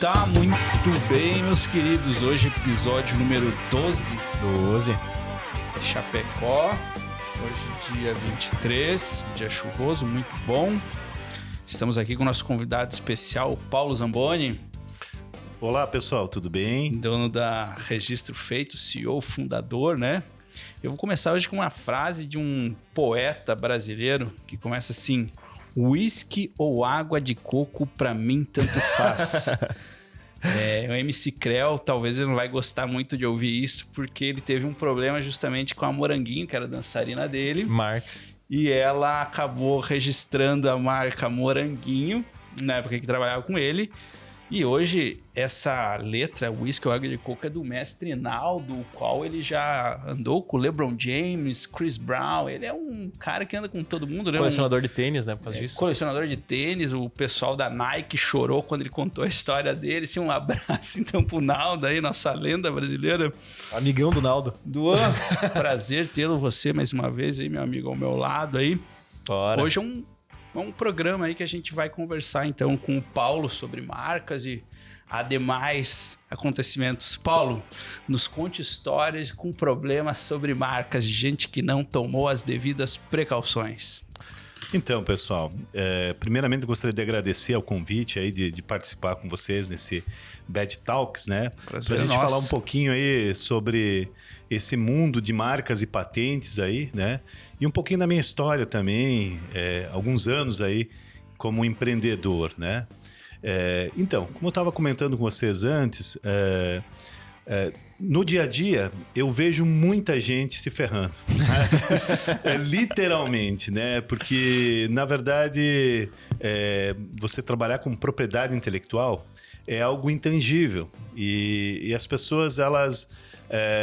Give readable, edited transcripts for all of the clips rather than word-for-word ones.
Tá muito bem, meus queridos. Hoje episódio número 12. Chapecó. Hoje dia 23, dia chuvoso, muito bom. Estamos aqui com o nosso convidado especial, Paulo Zamboni. Olá, pessoal, tudo bem? Dono da Registro Feito, CEO, fundador, né? Eu vou começar hoje com uma frase de um poeta brasileiro que começa assim: whisky ou água de coco, pra mim tanto faz. O MC Creu, talvez ele não vai gostar muito de ouvir isso, porque ele teve um problema justamente com a Moranguinho, que era a dançarina dele. Marca. E ela acabou registrando a marca Moranguinho, na época que trabalhava com ele. E hoje, essa letra, Whisky ou Água de Coco, é do mestre Naldo, o qual ele já andou com o LeBron James, Chris Brown. Ele é um cara que anda com todo mundo, né? Colecionador de tênis, né? Por causa disso. Colecionador de tênis. O pessoal da Nike chorou quando ele contou a história dele. Assim, um abraço, então, pro Naldo aí, nossa lenda brasileira. Amigão do Naldo. Duan, prazer tê-lo você mais uma vez aí, meu amigo, ao meu lado aí. Bora. Hoje é um programa aí que a gente vai conversar então com o Paulo sobre marcas e ademais acontecimentos. Paulo, nos conte histórias com problemas sobre marcas de gente que não tomou as devidas precauções. Então, pessoal, primeiramente eu gostaria de agradecer ao convite aí de participar com vocês nesse Bad Talks, né? Prazer pra gente nosso. falar um pouquinho aí sobre esse mundo de marcas e patentes aí, né? E um pouquinho da minha história também, alguns anos aí como empreendedor, né? Então, como eu estava comentando com vocês antes, no dia a dia eu vejo muita gente se ferrando, literalmente, né? Porque na verdade você trabalhar com propriedade intelectual é algo intangível e as pessoas elas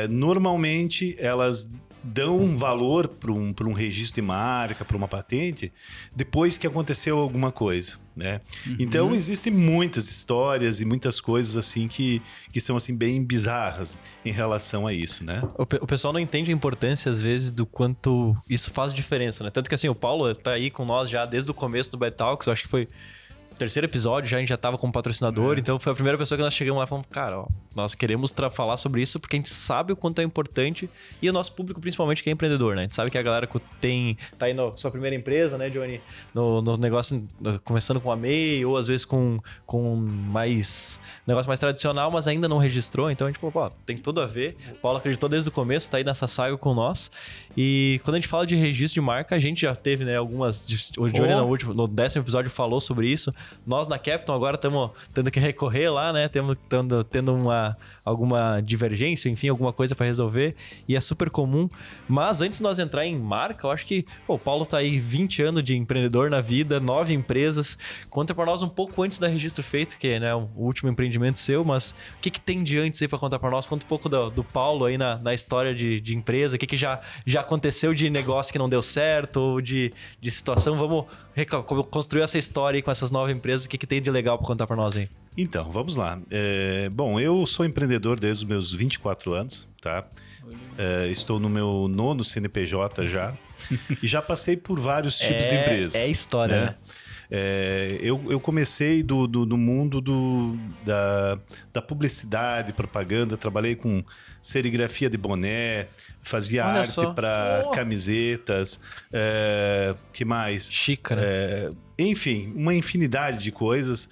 normalmente elas dão um valor para um registro de marca, para uma patente, depois que aconteceu alguma coisa, né? Uhum. Então, existem muitas histórias e muitas coisas assim que são assim, bem bizarras em relação a isso, né? O pessoal não entende a importância, às vezes, do quanto isso faz diferença, né? Tanto que, assim, o Paulo tá aí com nós já desde o começo do Bad Talks, eu acho que foi o terceiro episódio, a gente já tava como patrocinador, então foi a primeira pessoa que nós chegamos lá e falamos, cara, ó, nós queremos falar sobre isso porque a gente sabe o quanto é importante e o nosso público, principalmente, que é empreendedor, né? A gente sabe que a galera tá aí na sua primeira empresa, né, Johnny? No negócio, começando com a MEI ou às vezes com mais negócio mais tradicional, mas ainda não registrou, então a gente falou, pô, tem tudo a ver. O Paulo acreditou desde o começo, tá aí nessa saga com nós. E quando a gente fala de registro de marca, a gente já teve, né, algumas... O Johnny no 10º episódio falou sobre isso. Nós na Capton agora estamos tendo que recorrer lá, né? Tendo alguma divergência, enfim, alguma coisa para resolver. E é super comum. Mas antes de nós entrar em marca, eu acho que o Paulo tá aí 20 anos de empreendedor na vida, 9 empresas. Conta para nós um pouco antes da Registro Feito, que é, né, o último empreendimento seu, mas o que tem de antes aí para contar para nós? Conta um pouco do Paulo aí na história de empresa, o que já aconteceu de negócio que não deu certo, ou de situação. Vamos construir essa história aí com essas 9 empresas. O que tem de legal para contar para nós aí? Então, vamos lá. Bom, eu sou empreendedor desde os meus 24 anos, tá? Estou no meu 9º CNPJ já. E já passei por vários tipos de empresa. É história, né? Eu comecei do mundo da publicidade, propaganda. Trabalhei com serigrafia de boné, fazia arte para camisetas, que mais? Xícara. Enfim, uma infinidade de coisas.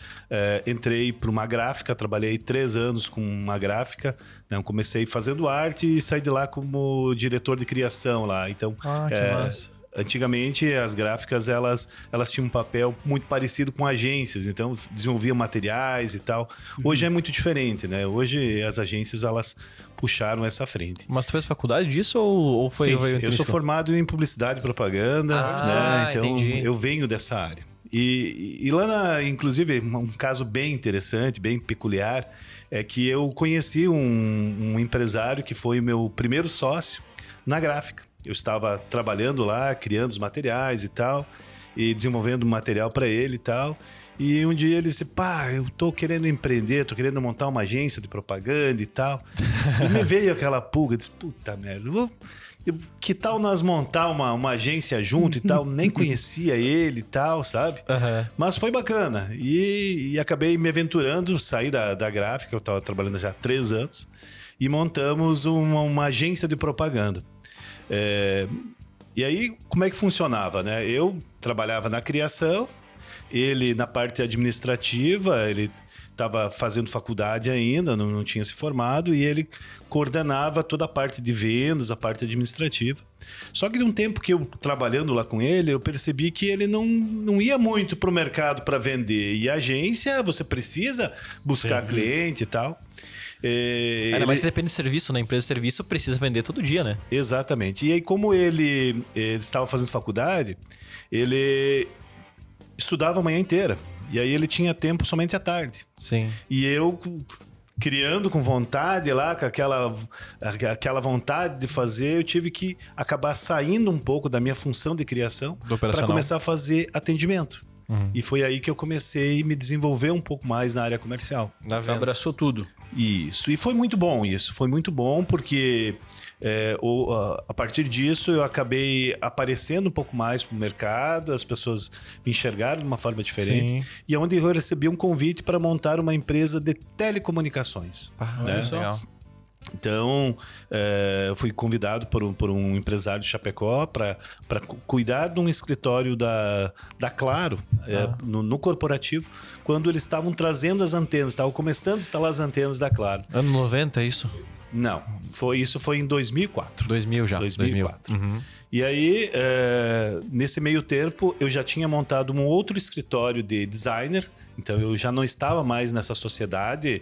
Entrei para uma gráfica, trabalhei 3 anos com uma gráfica. Né? Comecei fazendo arte e saí de lá como diretor de criação lá. Então, que massa. Antigamente as gráficas elas tinham um papel muito parecido com agências, então desenvolviam materiais e tal. Hoje é muito diferente, né? Hoje as agências elas puxaram essa frente. Mas tu fez faculdade disso ou foi? Sim, eu sou formado em publicidade e propaganda, né? Então entendi. Eu venho dessa área. E lá, inclusive, um caso bem interessante, bem peculiar, é que eu conheci um empresário que foi o meu primeiro sócio na gráfica. Eu estava trabalhando lá, criando os materiais e tal. e desenvolvendo material para ele e tal. E um dia ele disse, pá, eu tô querendo empreender, tô querendo montar uma agência de propaganda e tal. E me veio aquela pulga, disse, puta merda, que tal nós montar uma agência junto e tal? Nem conhecia ele e tal, sabe? Mas foi bacana. E acabei me aventurando, saí da gráfica, eu tava trabalhando já há 3 anos, e montamos uma agência de propaganda. E aí, como é que funcionava, né? Eu trabalhava na criação, ele na parte administrativa, ele estava fazendo faculdade ainda, não tinha se formado, e ele coordenava toda a parte de vendas, a parte administrativa. Só que de um tempo que eu trabalhando lá com ele, eu percebi que ele não ia muito para o mercado para vender. E a agência, você precisa buscar cliente e tal. Ainda mais que depende de serviço, né? Empresa de serviço precisa vender todo dia, né? Exatamente. E aí, como ele estava fazendo faculdade, ele estudava a manhã inteira. E aí ele tinha tempo somente à tarde. Sim. E eu criando com vontade lá, com aquela vontade de fazer, eu tive que acabar saindo um pouco da minha função de criação para começar a fazer atendimento. E foi aí que eu comecei a me desenvolver um pouco mais na área comercial. Então abraçou tudo. Isso. E foi muito bom isso. Foi muito bom porque a partir disso eu acabei aparecendo um pouco mais pro mercado, as pessoas me enxergaram de uma forma diferente. Sim. E é onde eu recebi um convite para montar uma empresa de telecomunicações. Olha só. Legal. Então, eu fui convidado por um empresário de Chapecó para cuidar de um escritório da Claro, no corporativo, quando eles estavam trazendo as antenas, estavam começando a instalar as antenas da Claro. Ano 90, é isso? Não, isso foi em 2004. 2000 já. 2004. E aí, nesse meio tempo, eu já tinha montado um outro escritório de designer, então eu já não estava mais nessa sociedade.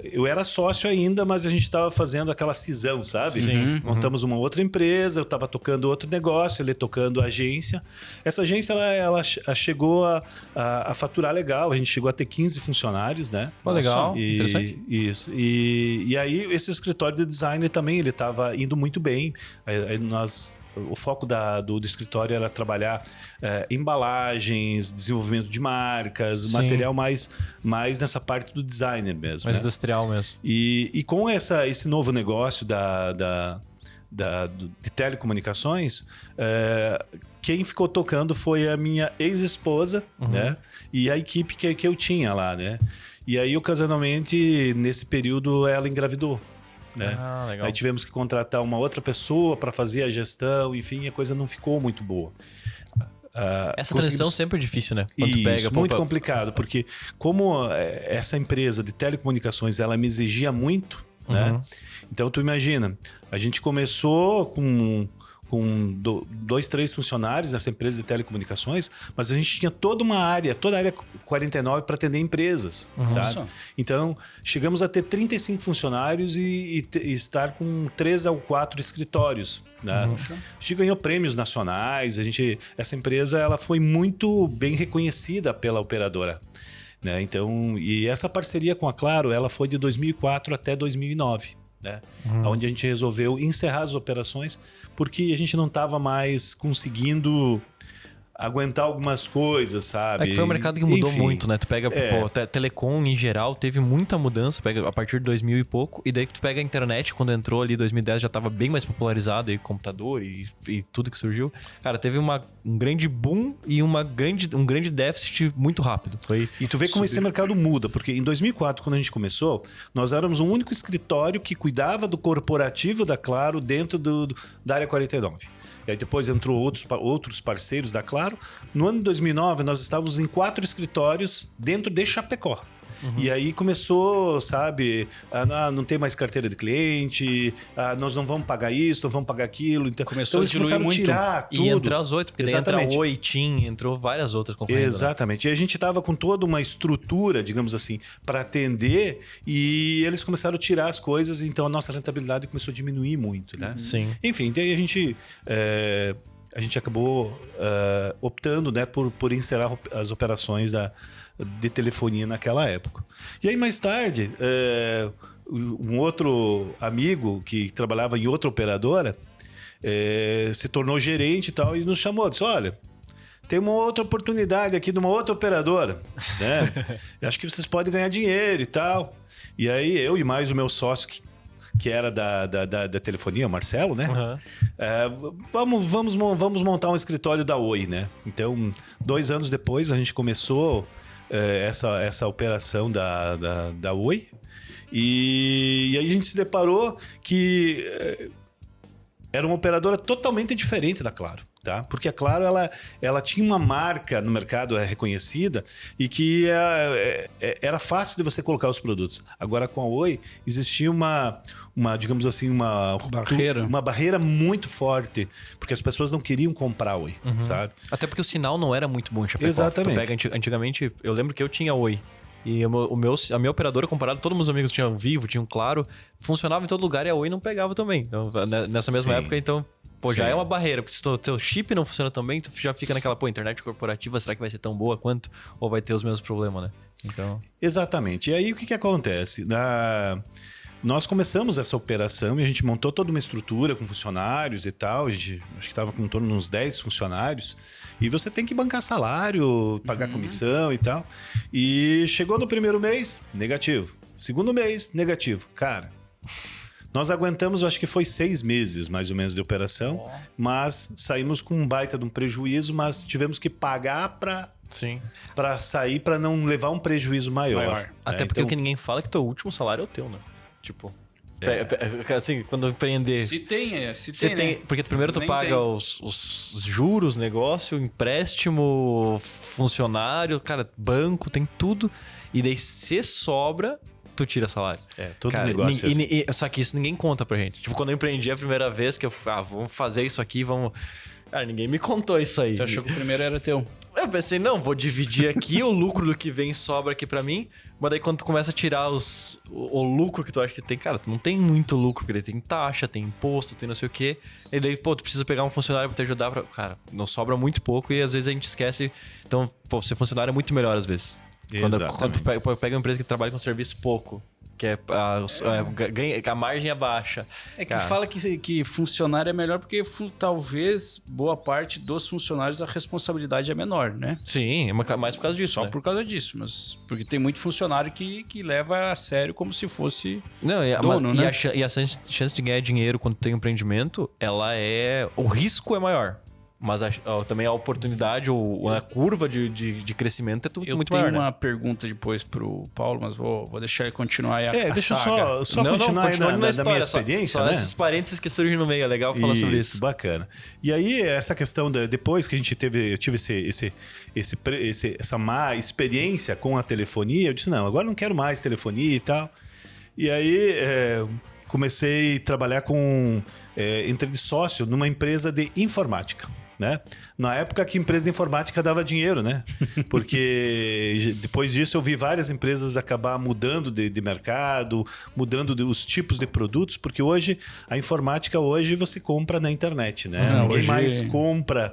Eu era sócio ainda, mas a gente estava fazendo aquela cisão, sabe? Sim. Montamos uma outra empresa, eu estava tocando outro negócio, ele tocando a agência. Essa agência, ela chegou a faturar legal, a gente chegou a ter 15 funcionários, né? Legal, interessante. Isso. E aí, esse escritório de designer também, ele estava indo muito bem. Aí o foco do escritório era trabalhar embalagens, desenvolvimento de marcas, material mais nessa parte do designer mesmo. Mais industrial mesmo. E com esse novo negócio de telecomunicações, quem ficou tocando foi a minha ex-esposa, né? E a equipe que eu tinha lá, né? E aí, ocasionalmente, nesse período, ela engravidou. Né? Legal. Aí tivemos que contratar uma outra pessoa para fazer a gestão, enfim, a coisa não ficou muito boa. Essa transição sempre é difícil, né? Isso, muito complicado, porque como essa empresa de telecomunicações, ela me exigia muito, né? Então, tu imagina, a gente começou com 2, 3 funcionários nessa empresa de telecomunicações, mas a gente tinha toda a área 49 para atender empresas, sabe? Então, chegamos a ter 35 funcionários e estar com 3 ou 4 escritórios. Né? A gente ganhou prêmios nacionais, essa empresa ela foi muito bem reconhecida pela operadora. Né? Então, e essa parceria com a Claro, ela foi de 2004 até 2009. Né? Onde a gente resolveu encerrar as operações porque a gente não estava mais conseguindo aguentar algumas coisas, sabe? É que foi um mercado que mudou muito, né? Tu pega, telecom em geral, teve muita mudança, pega a partir de 2000 e pouco, e daí que tu pega a internet, quando entrou ali 2010 já tava bem mais popularizado, e computador e tudo que surgiu. Cara, teve um grande boom e um grande déficit muito rápido. E tu vê como esse mercado muda, porque em 2004, quando a gente começou, nós éramos o único escritório que cuidava do corporativo da Claro dentro da área 49. E aí depois entrou outros parceiros da Claro. No ano de 2009, nós estávamos em 4 escritórios dentro de Chapecó. E aí começou, sabe, não tem mais carteira de cliente, nós não vamos pagar isso, não vamos pagar aquilo. Então, começou a diluir muito. Tirar tudo. E entrar as 8, porque daí entra o Oi, TIM, entrou várias outras concorrentes. Exatamente. Né? E a gente estava com toda uma estrutura, digamos assim, para atender, e eles começaram a tirar as coisas, então a nossa rentabilidade começou a diminuir muito, né? Sim. Enfim, daí a gente acabou optando, né, por encerrar as operações de telefonia naquela época. E aí, mais tarde, um outro amigo que trabalhava em outra operadora se tornou gerente e tal, e nos chamou, disse, olha, tem uma outra oportunidade aqui de uma outra operadora, né? Eu acho que vocês podem ganhar dinheiro e tal. E aí eu e mais o meu sócio, que era da telefonia, o Marcelo, né? Vamos montar um escritório da Oi, né? Então, 2 anos depois, a gente começou essa operação da Oi. E aí a gente se deparou que era uma operadora totalmente diferente da Claro. Tá? Porque a Claro ela tinha uma marca no mercado reconhecida e que era fácil de você colocar os produtos. Agora com a Oi existia digamos assim, uma barreira muito forte, porque as pessoas não queriam comprar a Oi, sabe? Até porque o sinal não era muito bom em Chapecó. Exatamente. Tu pega, antigamente, eu lembro que eu tinha Oi. E a minha operadora, comparado, todos os meus amigos tinham Vivo, tinham Claro, funcionava em todo lugar e a Oi não pegava também. Então, nessa mesma época, então, já é uma barreira. Porque se o teu chip não funciona tão bem, tu já fica naquela, internet corporativa, será que vai ser tão boa quanto? Ou vai ter os mesmos problemas, né? Então... Exatamente. E aí, o que acontece? Nós começamos essa operação e a gente montou toda uma estrutura com funcionários e tal. A gente, acho que estava com em torno de uns 10 funcionários. E você tem que bancar salário, pagar comissão e tal. E chegou no primeiro mês, negativo. Segundo mês, negativo. Cara, nós aguentamos, eu acho que foi 6 meses, mais ou menos, de operação. Mas saímos com um baita de um prejuízo, mas tivemos que pagar para sair, para não levar um prejuízo maior. Até porque o que ninguém fala é que teu último salário é o teu, né? Tipo... assim, quando empreender... Se tem, né? Porque primeiro tu paga os juros, negócio, empréstimo, funcionário, cara, banco, tem tudo. E daí se sobra, tu tira salário. Todo negócio assim. Só que isso ninguém conta pra gente. Tipo, quando eu empreendi a primeira vez, que eu vamos fazer isso aqui, vamos... Cara, ninguém me contou isso aí. Tu achou que o primeiro era teu? Eu pensei, não, vou dividir aqui o lucro do que vem sobra aqui pra mim. Mas daí quando tu começa a tirar o lucro que tu acha que tem, cara, tu não tem muito lucro, porque tem taxa, tem imposto, tem não sei o quê. E daí, tu precisa pegar um funcionário pra te ajudar. Cara, não sobra muito pouco e às vezes a gente esquece. Então, ser funcionário é muito melhor às vezes. Quando tu pega uma empresa que trabalha com serviço pouco, que a margem é baixa. É que fala que funcionário é melhor porque talvez boa parte dos funcionários a responsabilidade é menor, né? Sim, é mais por causa disso. Só por causa disso, mas porque tem muito funcionário que leva a sério como se fosse dono, né? E a chance de ganhar dinheiro quando tem um empreendimento, o risco é maior. Mas também a oportunidade ou a curva de crescimento é muito maior, né? Eu tenho uma pergunta depois pro Paulo, mas vou deixar ele continuar aí a deixa saga. eu só continuar aí na minha experiência, né? Esses parênteses que surgem no meio, é legal falar sobre isso. Bacana. E aí, essa questão, depois que eu tive essa má experiência com a telefonia, eu disse, não, agora não quero mais telefonia e tal. E aí, comecei a trabalhar entrei de sócio numa empresa de informática. Né? Na época que empresa de informática dava dinheiro, né? Porque depois disso eu vi várias empresas acabar mudando de mercado, mudando os tipos de produtos, porque hoje a informática você compra na internet, né? Ninguém mais compra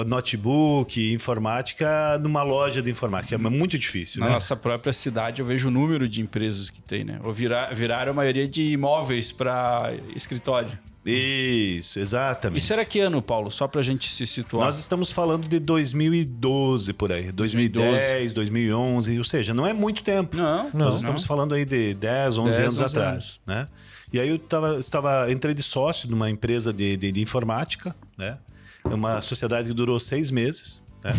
notebook, informática numa loja de informática. É muito difícil, Na né? nossa própria cidade eu vejo o número de empresas que tem, né? Ou viraram a maioria de imóveis para escritório. Isso, exatamente. Isso era que ano, Paulo? Só pra gente se situar. Nós estamos falando de 2012 por aí. 2010, 2011, ou seja, não é muito tempo. Nós estamos falando aí de 10, 11 anos atrás, né? E aí eu entrei de sócio numa empresa de informática, né? Uma sociedade que durou 6 meses, né?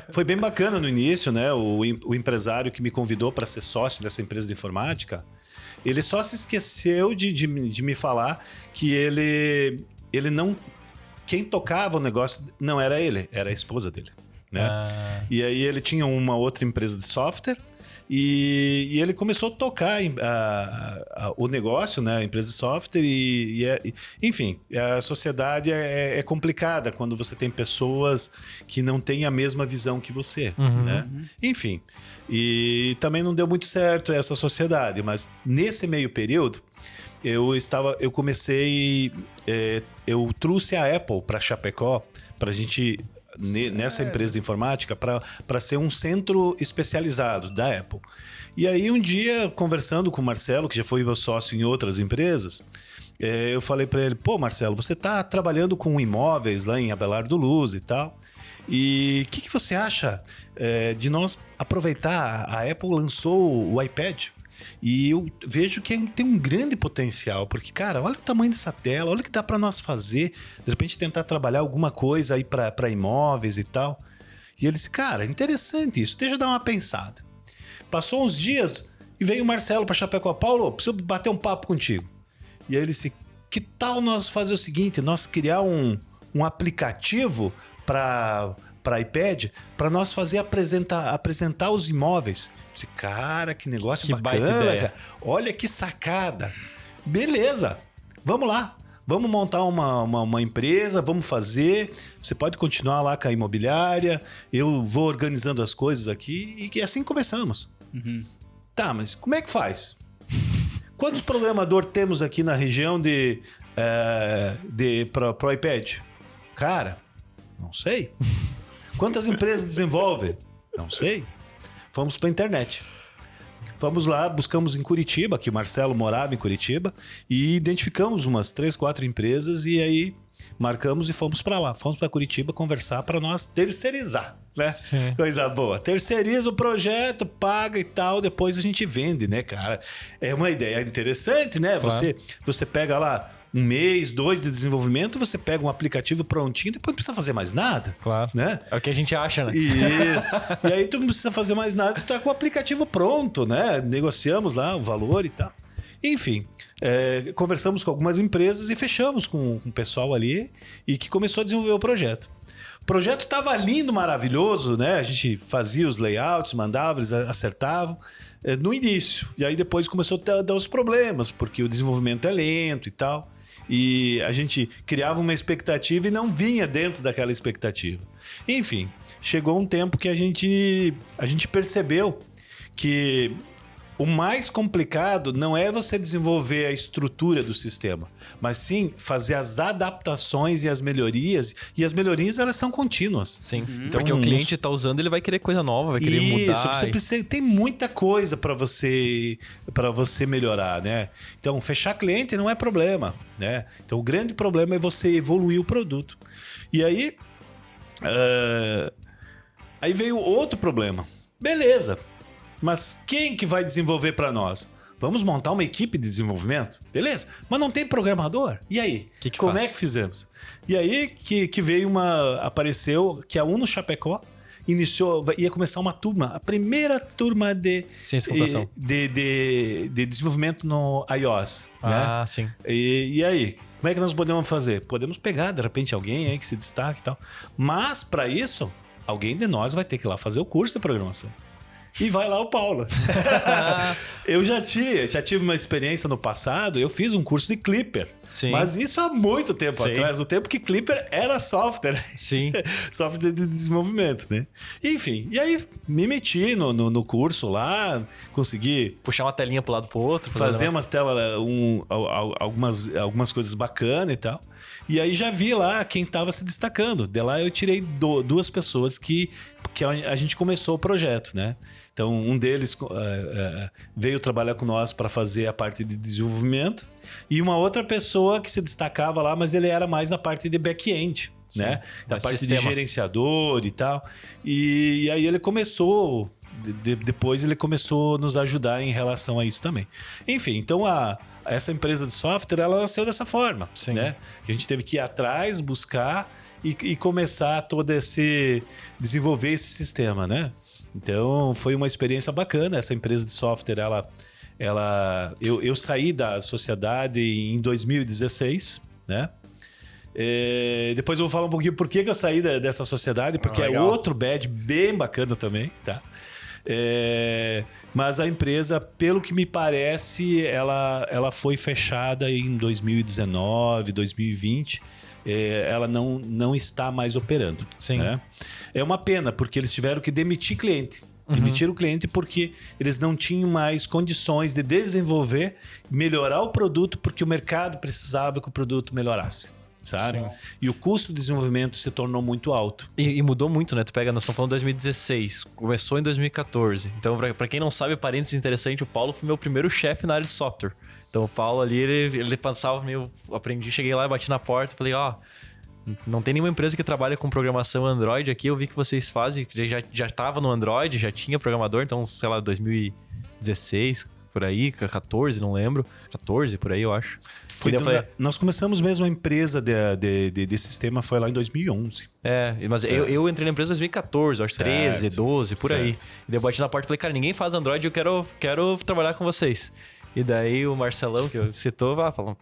Foi bem bacana no início, né? O empresário que me convidou para ser sócio dessa empresa de informática, ele só se esqueceu de me falar que ele não... Quem tocava o negócio não era ele, era a esposa dele, né? E aí ele tinha uma outra empresa de software e ele começou a tocar o negócio, né? A empresa de software enfim, a sociedade é complicada quando você tem pessoas que não têm a mesma visão que você, né? Enfim, e também não deu muito certo essa sociedade, mas nesse meio período eu trouxe a Apple para Chapecó para a gente... nessa empresa de informática para ser um centro especializado da Apple. E aí um dia, conversando com o Marcelo, que já foi meu sócio em outras empresas, eu falei para ele, pô, Marcelo, você tá trabalhando com imóveis lá em Abelardo Luz e tal. E o que você acha de nós aproveitar? A Apple lançou o iPad e eu vejo que tem um grande potencial, porque, cara, olha o tamanho dessa tela, olha o que dá para nós fazer, de repente tentar trabalhar alguma coisa aí para imóveis e tal. E ele disse, cara, interessante isso, deixa eu dar uma pensada. Passou uns dias e veio o Marcelo para Chapecó. Paulo, preciso bater um papo contigo. E aí ele disse, que tal nós fazer o seguinte, nós criar um aplicativo para iPad, para nós fazer apresentar os imóveis. Eu disse, cara, que negócio que bacana, baita ideia. cara. Olha que sacada. Beleza, vamos lá. Vamos montar uma empresa, vamos fazer. Você pode continuar lá com a imobiliária. Eu vou organizando as coisas aqui e assim começamos. Uhum. Tá, mas como é que faz? Quantos programadores temos aqui na região para o iPad? Cara, não sei. Quantas empresas desenvolvem? Não sei. Fomos para a internet. Vamos lá, buscamos em Curitiba, que o Marcelo morava em Curitiba, e identificamos umas 3, 4 empresas e aí marcamos e fomos para lá. Fomos para Curitiba conversar para nós terceirizar, né? Sim. Coisa boa. Terceiriza o projeto, paga e tal, depois a gente vende, né, cara? É uma ideia interessante, né? Claro. Você pega lá 1 mês, 2 de desenvolvimento, você pega um aplicativo prontinho, depois não precisa fazer mais nada. Claro. Né? É o que a gente acha, né? Isso. E aí tu não precisa fazer mais nada, tu tá com o aplicativo pronto, né? Negociamos lá o valor e tal. Enfim, conversamos com algumas empresas e fechamos com o pessoal ali e que começou a desenvolver o projeto. O projeto estava lindo, maravilhoso, né? A gente fazia os layouts, mandava, eles acertavam no início. E aí depois começou a dar os problemas, porque o desenvolvimento é lento e tal. E a gente criava uma expectativa e não vinha dentro daquela expectativa. Enfim, chegou um tempo que a gente percebeu que o mais complicado não é você desenvolver a estrutura do sistema, mas sim fazer as adaptações e as melhorias. E as melhorias, elas são contínuas. Sim. Então, Porque o cliente está usando, ele vai querer coisa nova, vai querer mudar. Você precisa, tem muita coisa para você melhorar, né? Então, fechar cliente não é problema, né? Então, o grande problema é você evoluir o produto. E aí, aí veio outro problema. Beleza. Mas quem que vai desenvolver para nós? Vamos montar uma equipe de desenvolvimento? Beleza. Mas não tem programador? E aí? Como é que fizemos? E aí que veio apareceu que a Uno Chapecó ia começar uma turma, a primeira turma de ciência da computação, de desenvolvimento no iOS. Ah, né? sim. E aí? Como é que nós podemos fazer? Podemos pegar, de repente, alguém aí que se destaque e tal. Mas, para isso, alguém de nós vai ter que ir lá fazer o curso de programação. E vai lá o Paulo. Eu já tive uma experiência no passado, eu fiz um curso de Clipper. Sim. Mas isso há muito tempo atrás, no tempo que Clipper era software. Sim. Software de desenvolvimento, né? Enfim, e aí me meti no curso lá, consegui puxar uma telinha pro lado pro outro. fazer umas telas, algumas coisas bacanas e tal. E aí já vi lá quem estava se destacando. De lá eu tirei 2 pessoas que a gente começou o projeto, né? Então, um deles veio trabalhar com nós para fazer a parte de desenvolvimento e uma outra pessoa que se destacava lá, mas ele era mais na parte de back-end, né? Da parte de gerenciador e tal. E aí ele começou... Depois ele começou a nos ajudar em relação a isso também. Enfim, então essa empresa de software, ela nasceu dessa forma, né? Que a gente teve que ir atrás, buscar e começar desenvolver esse sistema, né? Então foi uma experiência bacana. Essa empresa de software, eu saí da sociedade em 2016, né? Depois eu vou falar um pouquinho por que eu saí dessa sociedade, porque é outro badge bem bacana também, tá? Mas a empresa, pelo que me parece, ela foi fechada em 2019, 2020. Ela não está mais operando. Sim. Né? É uma pena, porque eles tiveram que demitir cliente. Demitiram o cliente porque eles não tinham mais condições de desenvolver, melhorar o produto, porque o mercado precisava que o produto melhorasse. Sabe? Sim. E o custo de desenvolvimento se tornou muito alto. E mudou muito, né? Tu pega, nós estamos falando de 2016, começou em 2014. Então, pra quem não sabe, parênteses interessante, o Paulo foi meu primeiro chefe na área de software. Então o Paulo ali, ele pensava meio... Aprendi, cheguei lá e bati na porta, falei, não tem nenhuma empresa que trabalha com programação Android aqui, eu vi que vocês fazem, já tava no Android, já tinha programador, então, sei lá, 2016, por aí, 14, não lembro, 14, por aí, eu acho. Nós começamos mesmo a empresa de sistema, foi lá em 2011. Mas eu entrei na empresa em 2014, acho, 13, 12, por aí. E daí eu bati na porta e falei, cara, ninguém faz Android, eu quero trabalhar com vocês. E daí o Marcelão, que eu citou, falou,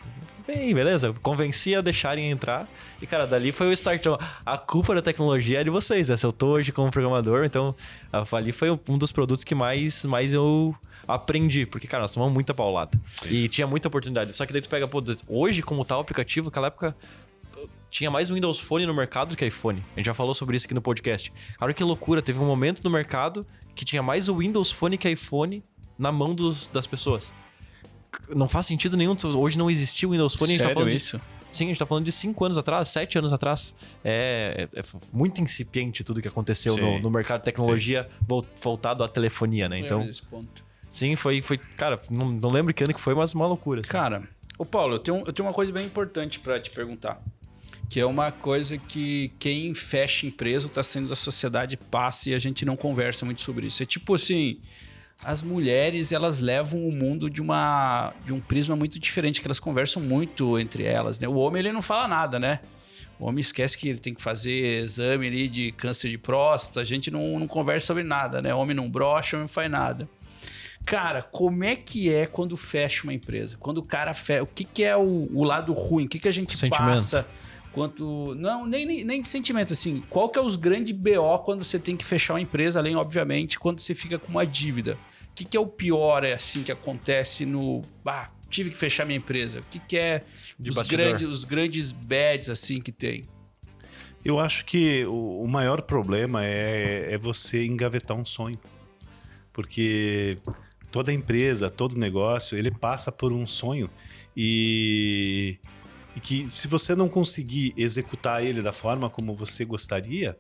bem, beleza, convenci a deixarem entrar. E, cara, dali foi o start. Então, a culpa da tecnologia é de vocês, né? Se eu tô hoje como programador, então ali foi um dos produtos que mais eu aprendi. Porque, cara, nós tomamos muita paulada. Sim. E tinha muita oportunidade. Só que daí tu pega, hoje, como tá o aplicativo, naquela época tinha mais Windows Phone no mercado do que iPhone. A gente já falou sobre isso aqui no podcast. Olha que loucura, teve um momento no mercado que tinha mais o Windows Phone que iPhone na mão das pessoas. Não faz sentido nenhum. Hoje não existiu o Windows Phone. Sério, a gente tá falando isso? Sim, a gente tá falando de 5 anos atrás, 7 anos atrás. É muito incipiente tudo que aconteceu no mercado de tecnologia voltado à telefonia, né? Então, sim, foi cara, não lembro que ano que foi, mas uma loucura. Assim. Cara, ô Paulo, eu tenho uma coisa bem importante para te perguntar. Que é uma coisa que quem fecha empresa, tá sendo da sociedade, passa e a gente não conversa muito sobre isso. É tipo assim... As mulheres, elas levam o mundo de um prisma muito diferente, que elas conversam muito entre elas, né? O homem, ele não fala nada, né? O homem esquece que ele tem que fazer exame ali de câncer de próstata, a gente não conversa sobre nada, né? O homem não brocha, o homem não faz nada. Cara, como é que é quando fecha uma empresa? Quando o cara fecha, o que é o lado ruim? O que a gente passa? Não, nem de sentimento, assim. Qual que é os grandes BO quando você tem que fechar uma empresa, além, obviamente, quando você fica com uma dívida? O que é o pior, assim, que acontece no... tive que fechar minha empresa. O que é os grandes bads, assim, que tem? Eu acho que o maior problema é você engavetar um sonho. Porque toda empresa, todo negócio, ele passa por um sonho e que se você não conseguir executar ele da forma como você gostaria,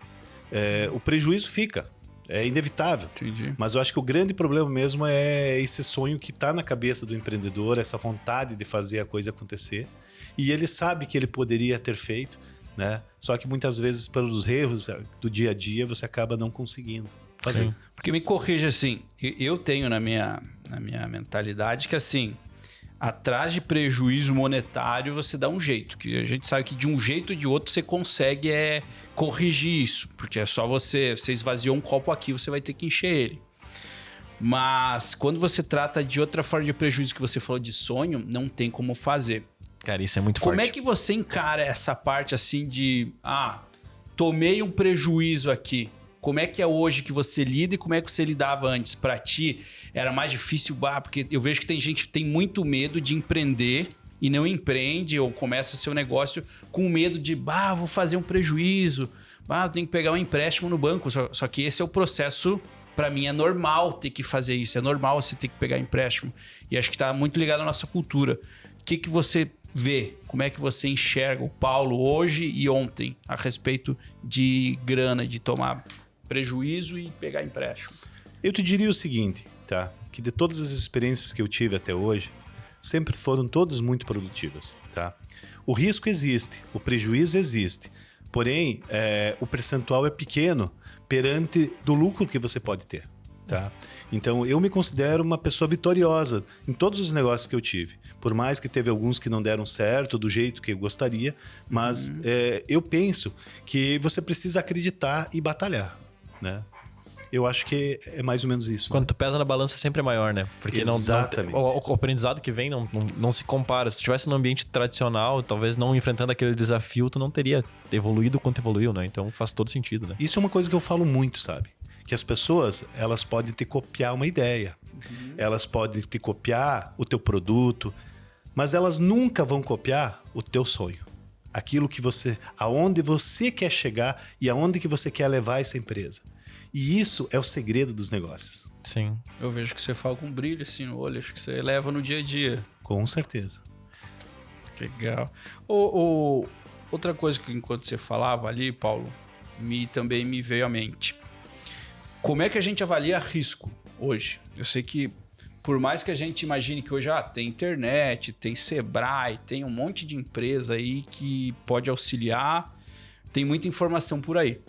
o prejuízo fica. É inevitável. Entendi. Mas eu acho que o grande problema mesmo é esse sonho que está na cabeça do empreendedor, essa vontade de fazer a coisa acontecer. E ele sabe que ele poderia ter feito, né? Só que muitas vezes, pelos erros do dia a dia, você acaba não conseguindo fazer. Sim. Porque me corrija assim, eu tenho na minha mentalidade que assim... Atrás de prejuízo monetário, você dá um jeito. Que a gente sabe que de um jeito ou de outro você consegue corrigir isso. Porque é só você esvaziou um copo aqui, você vai ter que encher ele. Mas quando você trata de outra forma de prejuízo que você falou de sonho, não tem como fazer. Cara, isso é muito forte. Como é que você encara essa parte assim de... tomei um prejuízo aqui. Como é que é hoje que você lida e como é que você lidava antes? Para ti era mais difícil, porque eu vejo que tem gente que tem muito medo de empreender e não empreende ou começa seu negócio com medo de, vou fazer um prejuízo, eu tenho que pegar um empréstimo no banco. Só que esse é o processo, para mim é normal ter que fazer isso, é normal você ter que pegar empréstimo. E acho que está muito ligado à nossa cultura. O que você vê? Como é que você enxerga o Paulo hoje e ontem a respeito de grana, de tomar prejuízo e pegar empréstimo? Eu te diria o seguinte, tá? Que de todas as experiências que eu tive até hoje, sempre foram todas muito produtivas, tá? O risco existe, o prejuízo existe, porém, o percentual é pequeno perante do lucro que você pode ter, tá? Então, eu me considero uma pessoa vitoriosa em todos os negócios que eu tive. Por mais que teve alguns que não deram certo do jeito que eu gostaria, mas eu penso que você precisa acreditar e batalhar, né? Eu acho que é mais ou menos isso. Quando né? tu pesa na balança sempre é maior, né? Porque exatamente. O aprendizado que vem não se compara. Se tivesse no ambiente tradicional, talvez não enfrentando aquele desafio, tu não teria evoluído quanto evoluiu, né? Então faz todo sentido, né? Isso é uma coisa que eu falo muito, sabe? Que as pessoas, elas podem te copiar uma ideia. Elas podem te copiar o teu produto, mas elas nunca vão copiar o teu sonho. Aquilo que aonde você quer chegar e aonde que você quer levar essa empresa. E isso é o segredo dos negócios. Sim. Eu vejo que você fala com brilho assim no olho, acho que você leva no dia a dia. Com certeza. Legal. Outra coisa que enquanto você falava ali, Paulo, também me veio à mente. Como é que a gente avalia risco hoje? Eu sei que por mais que a gente imagine que hoje tem internet, tem Sebrae, tem um monte de empresa aí que pode auxiliar, tem muita informação por aí.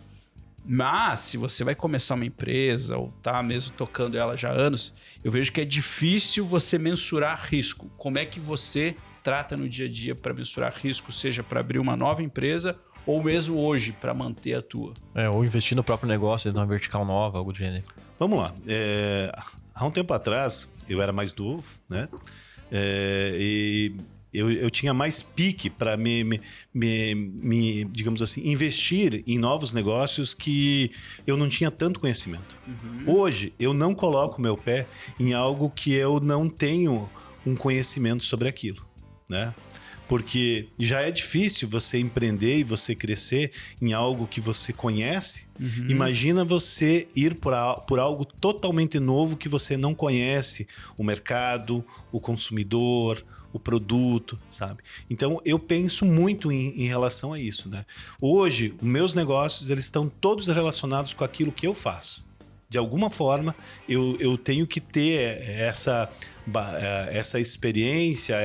Mas se você vai começar uma empresa ou tá mesmo tocando ela já há anos, eu vejo que é difícil você mensurar risco. Como é que você trata no dia a dia para mensurar risco, seja para abrir uma nova empresa ou mesmo hoje para manter a tua? Ou investir no próprio negócio, numa vertical nova, algo do gênero. Vamos lá. Há um tempo atrás, eu era mais novo, né? E eu tinha mais pique para digamos assim, investir em novos negócios que eu não tinha tanto conhecimento. Hoje, eu não coloco meu pé em algo que eu não tenho um conhecimento sobre aquilo, né? Porque já é difícil você empreender e você crescer em algo que você conhece. Imagina você ir por algo totalmente novo que você não conhece. O mercado, o consumidor, o produto, sabe? Então, eu penso muito em relação a isso, né? Hoje, os meus negócios, eles estão todos relacionados com aquilo que eu faço. De alguma forma, eu tenho que ter essa experiência,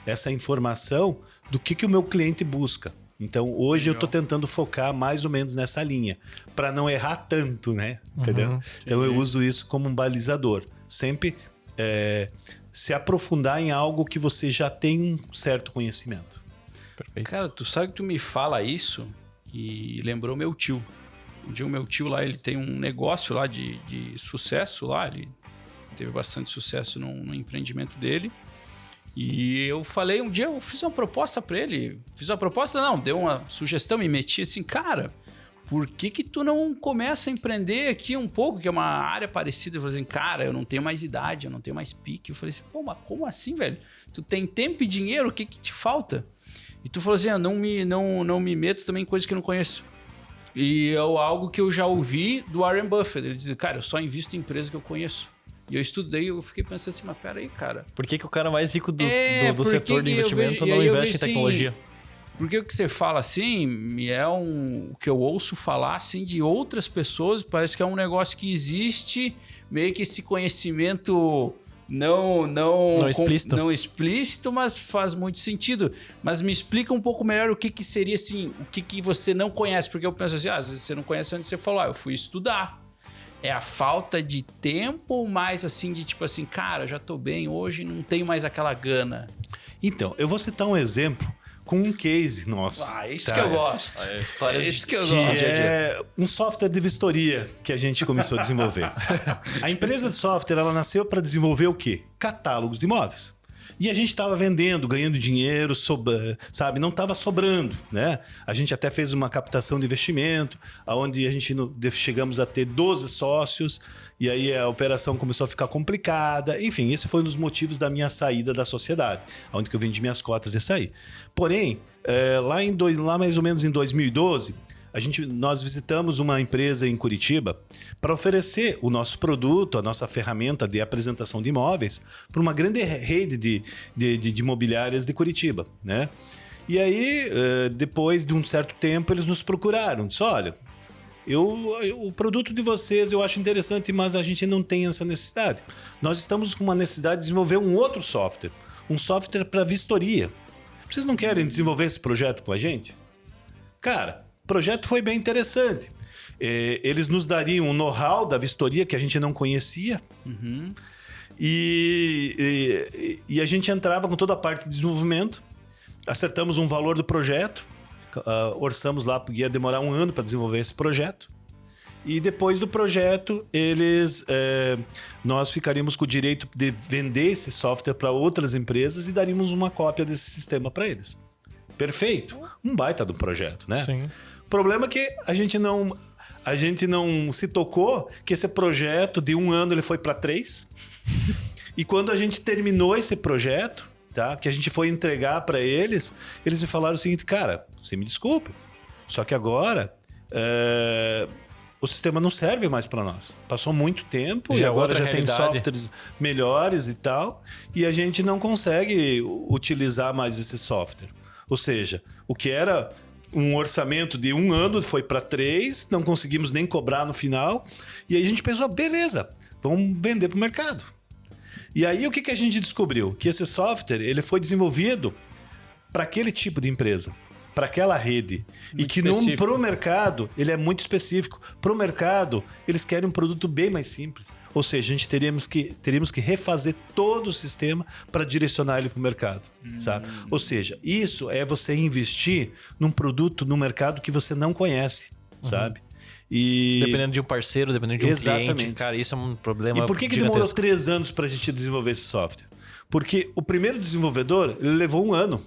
essa informação do que o meu cliente busca. Então, hoje eu estou tentando focar mais ou menos nessa linha, para não errar tanto, né? Entendeu? Então, eu uso isso como um balizador. Sempre se aprofundar em algo que você já tem um certo conhecimento. Perfeito. Cara, tu sabe que tu me fala isso e lembrou meu tio. Um dia o meu tio lá, ele tem um negócio lá de sucesso lá, ele teve bastante sucesso no empreendimento dele. E eu falei, um dia eu fiz uma proposta para ele. Fiz uma proposta, não, deu uma sugestão, me meti assim, cara, por que tu não começa a empreender aqui um pouco, que é uma área parecida? Eu falei assim, cara, eu não tenho mais idade, eu não tenho mais pique. Eu falei assim, pô, mas como assim, velho? Tu tem tempo e dinheiro, o que te falta? E tu falou assim, não me meto também em coisas que eu não conheço. E é algo que eu já ouvi do Warren Buffett. Ele diz, cara, eu só invisto em empresas que eu conheço. E eu estudei, eu fiquei pensando assim, mas peraí, cara. Por que o cara mais rico do setor de investimento não investe em tecnologia? Porque o que você fala assim, o que eu ouço falar assim de outras pessoas, parece que é um negócio que existe, meio que esse conhecimento não explícito, mas faz muito sentido. Mas me explica um pouco melhor o que seria assim, o que você não conhece, porque eu penso assim, às vezes você não conhece antes, você falou, eu fui estudar. É a falta de tempo ou mais assim de tipo assim, cara, já tô bem hoje, não tenho mais aquela gana? Então, eu vou citar um exemplo com um case nosso. Isso que eu gosto. A história isso que eu gosto. É um software de vistoria que a gente começou a desenvolver. A empresa de software, ela nasceu para desenvolver o quê? Catálogos de imóveis. E a gente estava vendendo, ganhando dinheiro, sabe? Não estava sobrando, né? A gente até fez uma captação de investimento, onde a gente chegamos a ter 12 sócios, e aí a operação começou a ficar complicada. Enfim, esse foi um dos motivos da minha saída da sociedade, onde que eu vendi minhas cotas e saí. Porém, lá mais ou menos em 2012... nós visitamos uma empresa em Curitiba para oferecer o nosso produto, a nossa ferramenta de apresentação de imóveis para uma grande rede de imobiliárias de Curitiba, né? E aí, depois de um certo tempo, eles nos procuraram. Disse, olha, o produto de vocês eu acho interessante, mas a gente não tem essa necessidade. Nós estamos com uma necessidade de desenvolver um outro software, um software para vistoria. Vocês não querem desenvolver esse projeto com a gente? Cara... O projeto foi bem interessante. Eles nos dariam um know-how da vistoria que a gente não conhecia. E a gente entrava com toda a parte de desenvolvimento. Acertamos um valor do projeto. Orçamos lá, porque ia demorar 1 ano para desenvolver esse projeto. E depois do projeto, nós ficaríamos com o direito de vender esse software para outras empresas e daríamos uma cópia desse sistema para eles. Perfeito. Um baita do projeto, né? Sim. O problema é que a gente não se tocou que esse projeto de 1 ano ele foi para 3. E quando a gente terminou esse projeto, tá, que a gente foi entregar para eles me falaram o seguinte, cara, você me desculpe, só que agora o sistema não serve mais para nós. Passou muito tempo e agora já tem softwares melhores e tal, e a gente não consegue utilizar mais esse software. Ou seja, o que era um orçamento de 1 ano foi para 3, não conseguimos nem cobrar no final. E aí a gente pensou, beleza, vamos vender para o mercado. E aí o que a gente descobriu? Que esse software ele foi desenvolvido para aquele tipo de empresa, para aquela rede. Muito e que para o mercado ele é muito específico. Para o mercado, eles querem um produto bem mais simples. Ou seja, a gente teríamos que refazer todo o sistema para direcionar ele para o mercado, sabe? Ou seja, isso é você investir num produto no mercado que você não conhece, sabe? E... Dependendo de um parceiro, dependendo de um cliente, cara, isso é um problema. E por que demorou 3 anos para a gente desenvolver esse software? Porque o primeiro desenvolvedor ele levou 1 ano.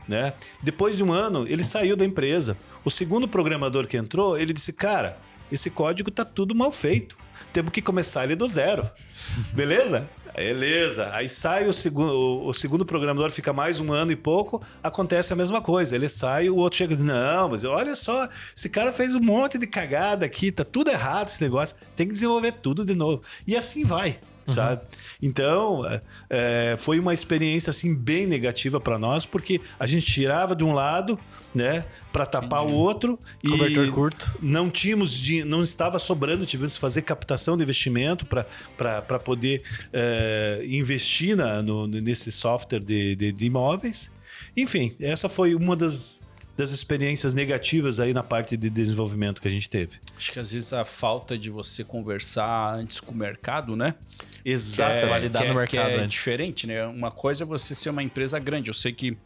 Né? Depois de 1 ano, ele saiu da empresa. O segundo programador que entrou, ele disse, cara, esse código tá tudo mal feito. Temos que começar ele do zero. Beleza? Beleza. Aí sai o segundo programador, fica mais 1 ano e pouco, acontece a mesma coisa. Ele sai, o outro chega e diz, não, mas olha só, esse cara fez um monte de cagada aqui, tá tudo errado esse negócio, tem que desenvolver tudo de novo. E assim vai. Sabe? Então, foi uma experiência assim bem negativa para nós, porque a gente tirava de um lado, né, para tapar o outro e cobertor curto. Não estava sobrando, tivemos que fazer captação de investimento para poder investir nesse software de imóveis. Enfim, essa foi uma das experiências negativas aí na parte de desenvolvimento que a gente teve. Acho que às vezes a falta de você conversar antes com o mercado, né? Exato, validar no mercado é antes. diferente, né? Uma coisa é você ser uma empresa grande. Eu sei que,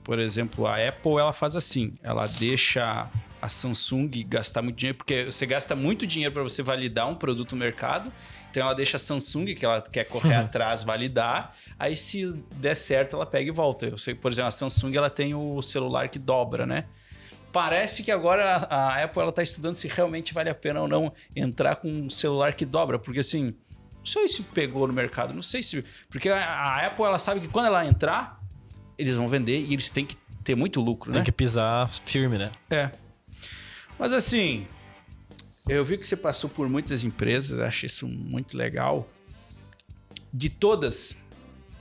por exemplo, a Apple, ela faz assim, ela deixa a Samsung gastar muito dinheiro, porque você gasta muito dinheiro para você validar um produto no mercado. Então ela deixa a Samsung, que ela quer correr atrás, validar. Aí se der certo, ela pega e volta. Eu sei que, por exemplo, a Samsung ela tem o celular que dobra, né? Parece que agora a Apple ela tá estudando se realmente vale a pena ou não entrar com um celular que dobra. Porque assim, não sei se pegou no mercado, não sei se... Porque a Apple ela sabe que quando ela entrar, eles vão vender e eles têm que ter muito lucro, né? Tem que pisar firme, né? É. Mas assim... Eu vi que você passou por muitas empresas, achei isso muito legal. De todas,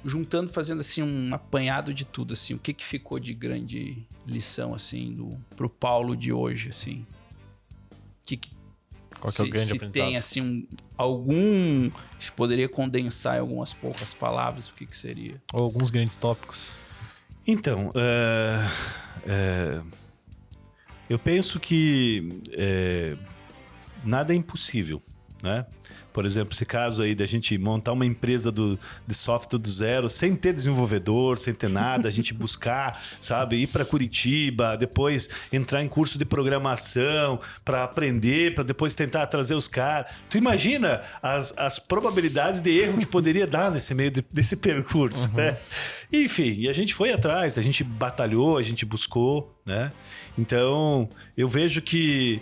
juntando, fazendo assim um apanhado de tudo, assim, o que ficou de grande lição assim pro Paulo de hoje, assim? Qual que é o grande se aprendizado? tem assim algum, se poderia condensar em algumas poucas palavras, o que seria? Ou alguns grandes tópicos. Então, eu penso que nada é impossível, né? Por exemplo, esse caso aí da gente montar uma empresa de software do zero, sem ter desenvolvedor, sem ter nada, a gente buscar, sabe, ir para Curitiba, depois entrar em curso de programação para aprender, para depois tentar trazer os caras. Tu imagina as probabilidades de erro que poderia dar nesse meio desse percurso, né? Enfim, e a gente foi atrás, a gente batalhou, a gente buscou, né? Então, eu vejo que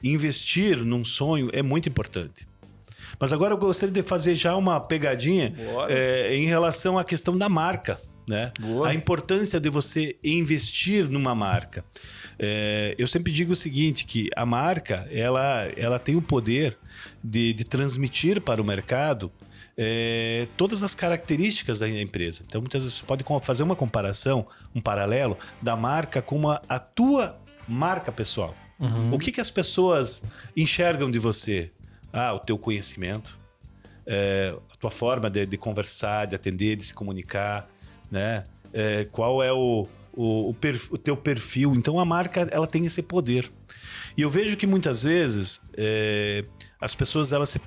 investir num sonho é muito importante. Mas agora eu gostaria de fazer já uma pegadinha em relação à questão da marca, né? A importância de você investir numa marca. Eu sempre digo o seguinte, que a marca ela tem o poder de transmitir para o mercado todas as características da empresa. Então, muitas vezes você pode fazer uma comparação, um paralelo da marca com a tua marca pessoal. O que as pessoas enxergam de você? O teu conhecimento, a tua forma de conversar, de atender, de se comunicar, né? Qual é o teu perfil. Então, a marca ela tem esse poder. E eu vejo que muitas vezes as pessoas elas se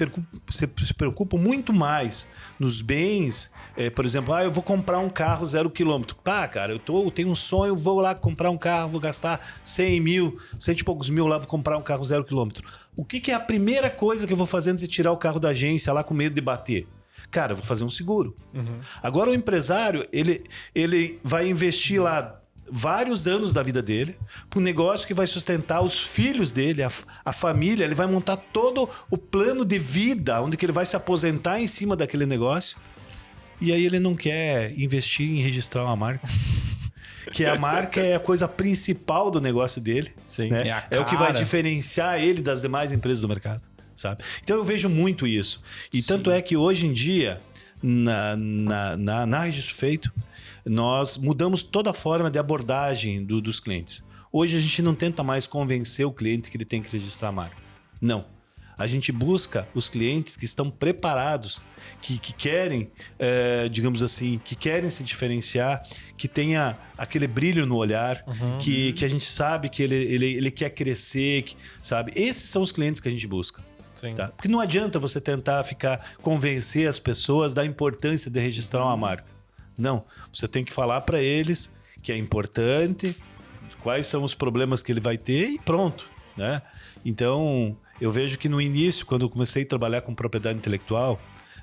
preocupam muito mais nos bens. Por exemplo, eu vou comprar um carro 0 km. Cara, eu tenho um sonho, vou lá comprar um carro, vou gastar 100 mil, 100 e poucos mil lá, vou comprar um carro 0 km. O que é a primeira coisa que eu vou fazer antes de tirar o carro da agência lá com medo de bater? Cara, eu vou fazer um seguro. Agora o empresário, ele vai investir lá vários anos da vida dele para um negócio que vai sustentar os filhos dele, a família. Ele vai montar todo o plano de vida, onde que ele vai se aposentar em cima daquele negócio. E aí ele não quer investir em registrar uma marca. Que a marca é a coisa principal do negócio dele. Sim, né? É o que vai diferenciar ele das demais empresas do mercado, sabe? Então eu vejo muito isso. E tanto é que hoje em dia, na Registro Feito, nós mudamos toda a forma de abordagem dos clientes. Hoje a gente não tenta mais convencer o cliente que ele tem que registrar a marca. Não. A gente busca os clientes que estão preparados, que querem, digamos assim, que querem se diferenciar, que tenha aquele brilho no olhar, que a gente sabe que ele quer crescer, sabe? Esses são os clientes que a gente busca. Sim. Tá? Porque não adianta você tentar convencer as pessoas da importância de registrar uma marca. Não, você tem que falar para eles que é importante, quais são os problemas que ele vai ter e pronto, né? Então, eu vejo que no início, quando eu comecei a trabalhar com propriedade intelectual,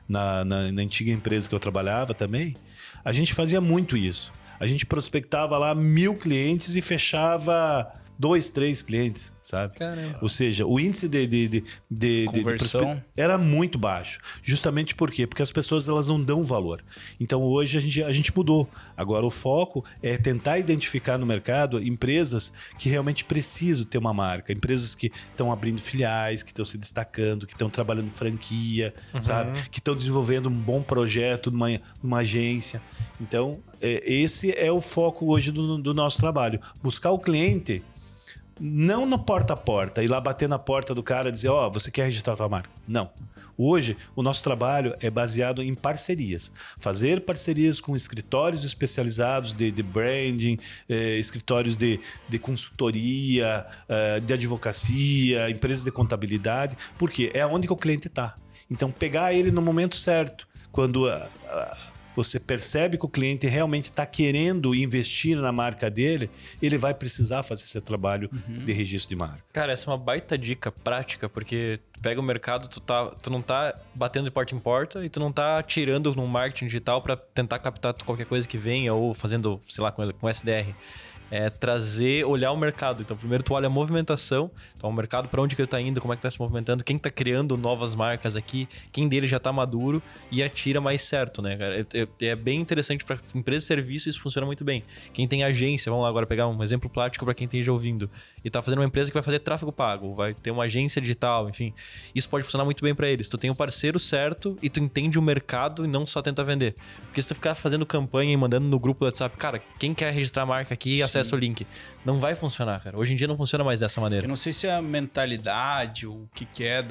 na antiga empresa que eu trabalhava também, a gente fazia muito isso. A gente prospectava lá 1000 clientes e fechava 2, 3 clientes, sabe? Caramba. Ou seja, o índice de conversão era muito baixo. Justamente por quê? Porque as pessoas elas não dão valor. Então hoje a gente mudou. Agora o foco é tentar identificar no mercado empresas que realmente precisam ter uma marca. Empresas que estão abrindo filiais, que estão se destacando, que estão trabalhando franquia, sabe? Que estão desenvolvendo um bom projeto numa agência. Então, esse é o foco hoje do nosso trabalho. Buscar o cliente não no porta a porta, ir lá bater na porta do cara e dizer, você quer registrar a tua marca? Não. Hoje, o nosso trabalho é baseado em parcerias. Fazer parcerias com escritórios especializados de branding, escritórios de consultoria, de advocacia, empresas de contabilidade, porque é onde que o cliente está. Então, pegar ele no momento certo, quando você percebe que o cliente realmente está querendo investir na marca dele, ele vai precisar fazer esse trabalho de registro de marca. Cara, essa é uma baita dica prática, porque tu pega o mercado, tu não tá batendo de porta em porta e tu não tá tirando no marketing digital para tentar captar qualquer coisa que venha ou fazendo, sei lá, com SDR. Olhar o mercado. Então, primeiro tu olha a movimentação, então o mercado, para onde que ele tá indo, como é que tá se movimentando, quem tá criando novas marcas aqui, quem dele já tá maduro e atira mais certo, né, cara? É bem interessante para empresa de serviço, isso funciona muito bem. Quem tem agência, vamos lá agora pegar um exemplo prático para quem esteja ouvindo, e tá fazendo uma empresa que vai fazer tráfego pago, vai ter uma agência digital, enfim, isso pode funcionar muito bem para eles. Tu tem um parceiro certo e tu entende o mercado e não só tenta vender. Porque se tu ficar fazendo campanha e mandando no grupo do WhatsApp, cara, quem quer registrar a marca aqui, acessa o link. Não vai funcionar, cara. Hoje em dia não funciona mais dessa maneira. Eu não sei se é a mentalidade, o que é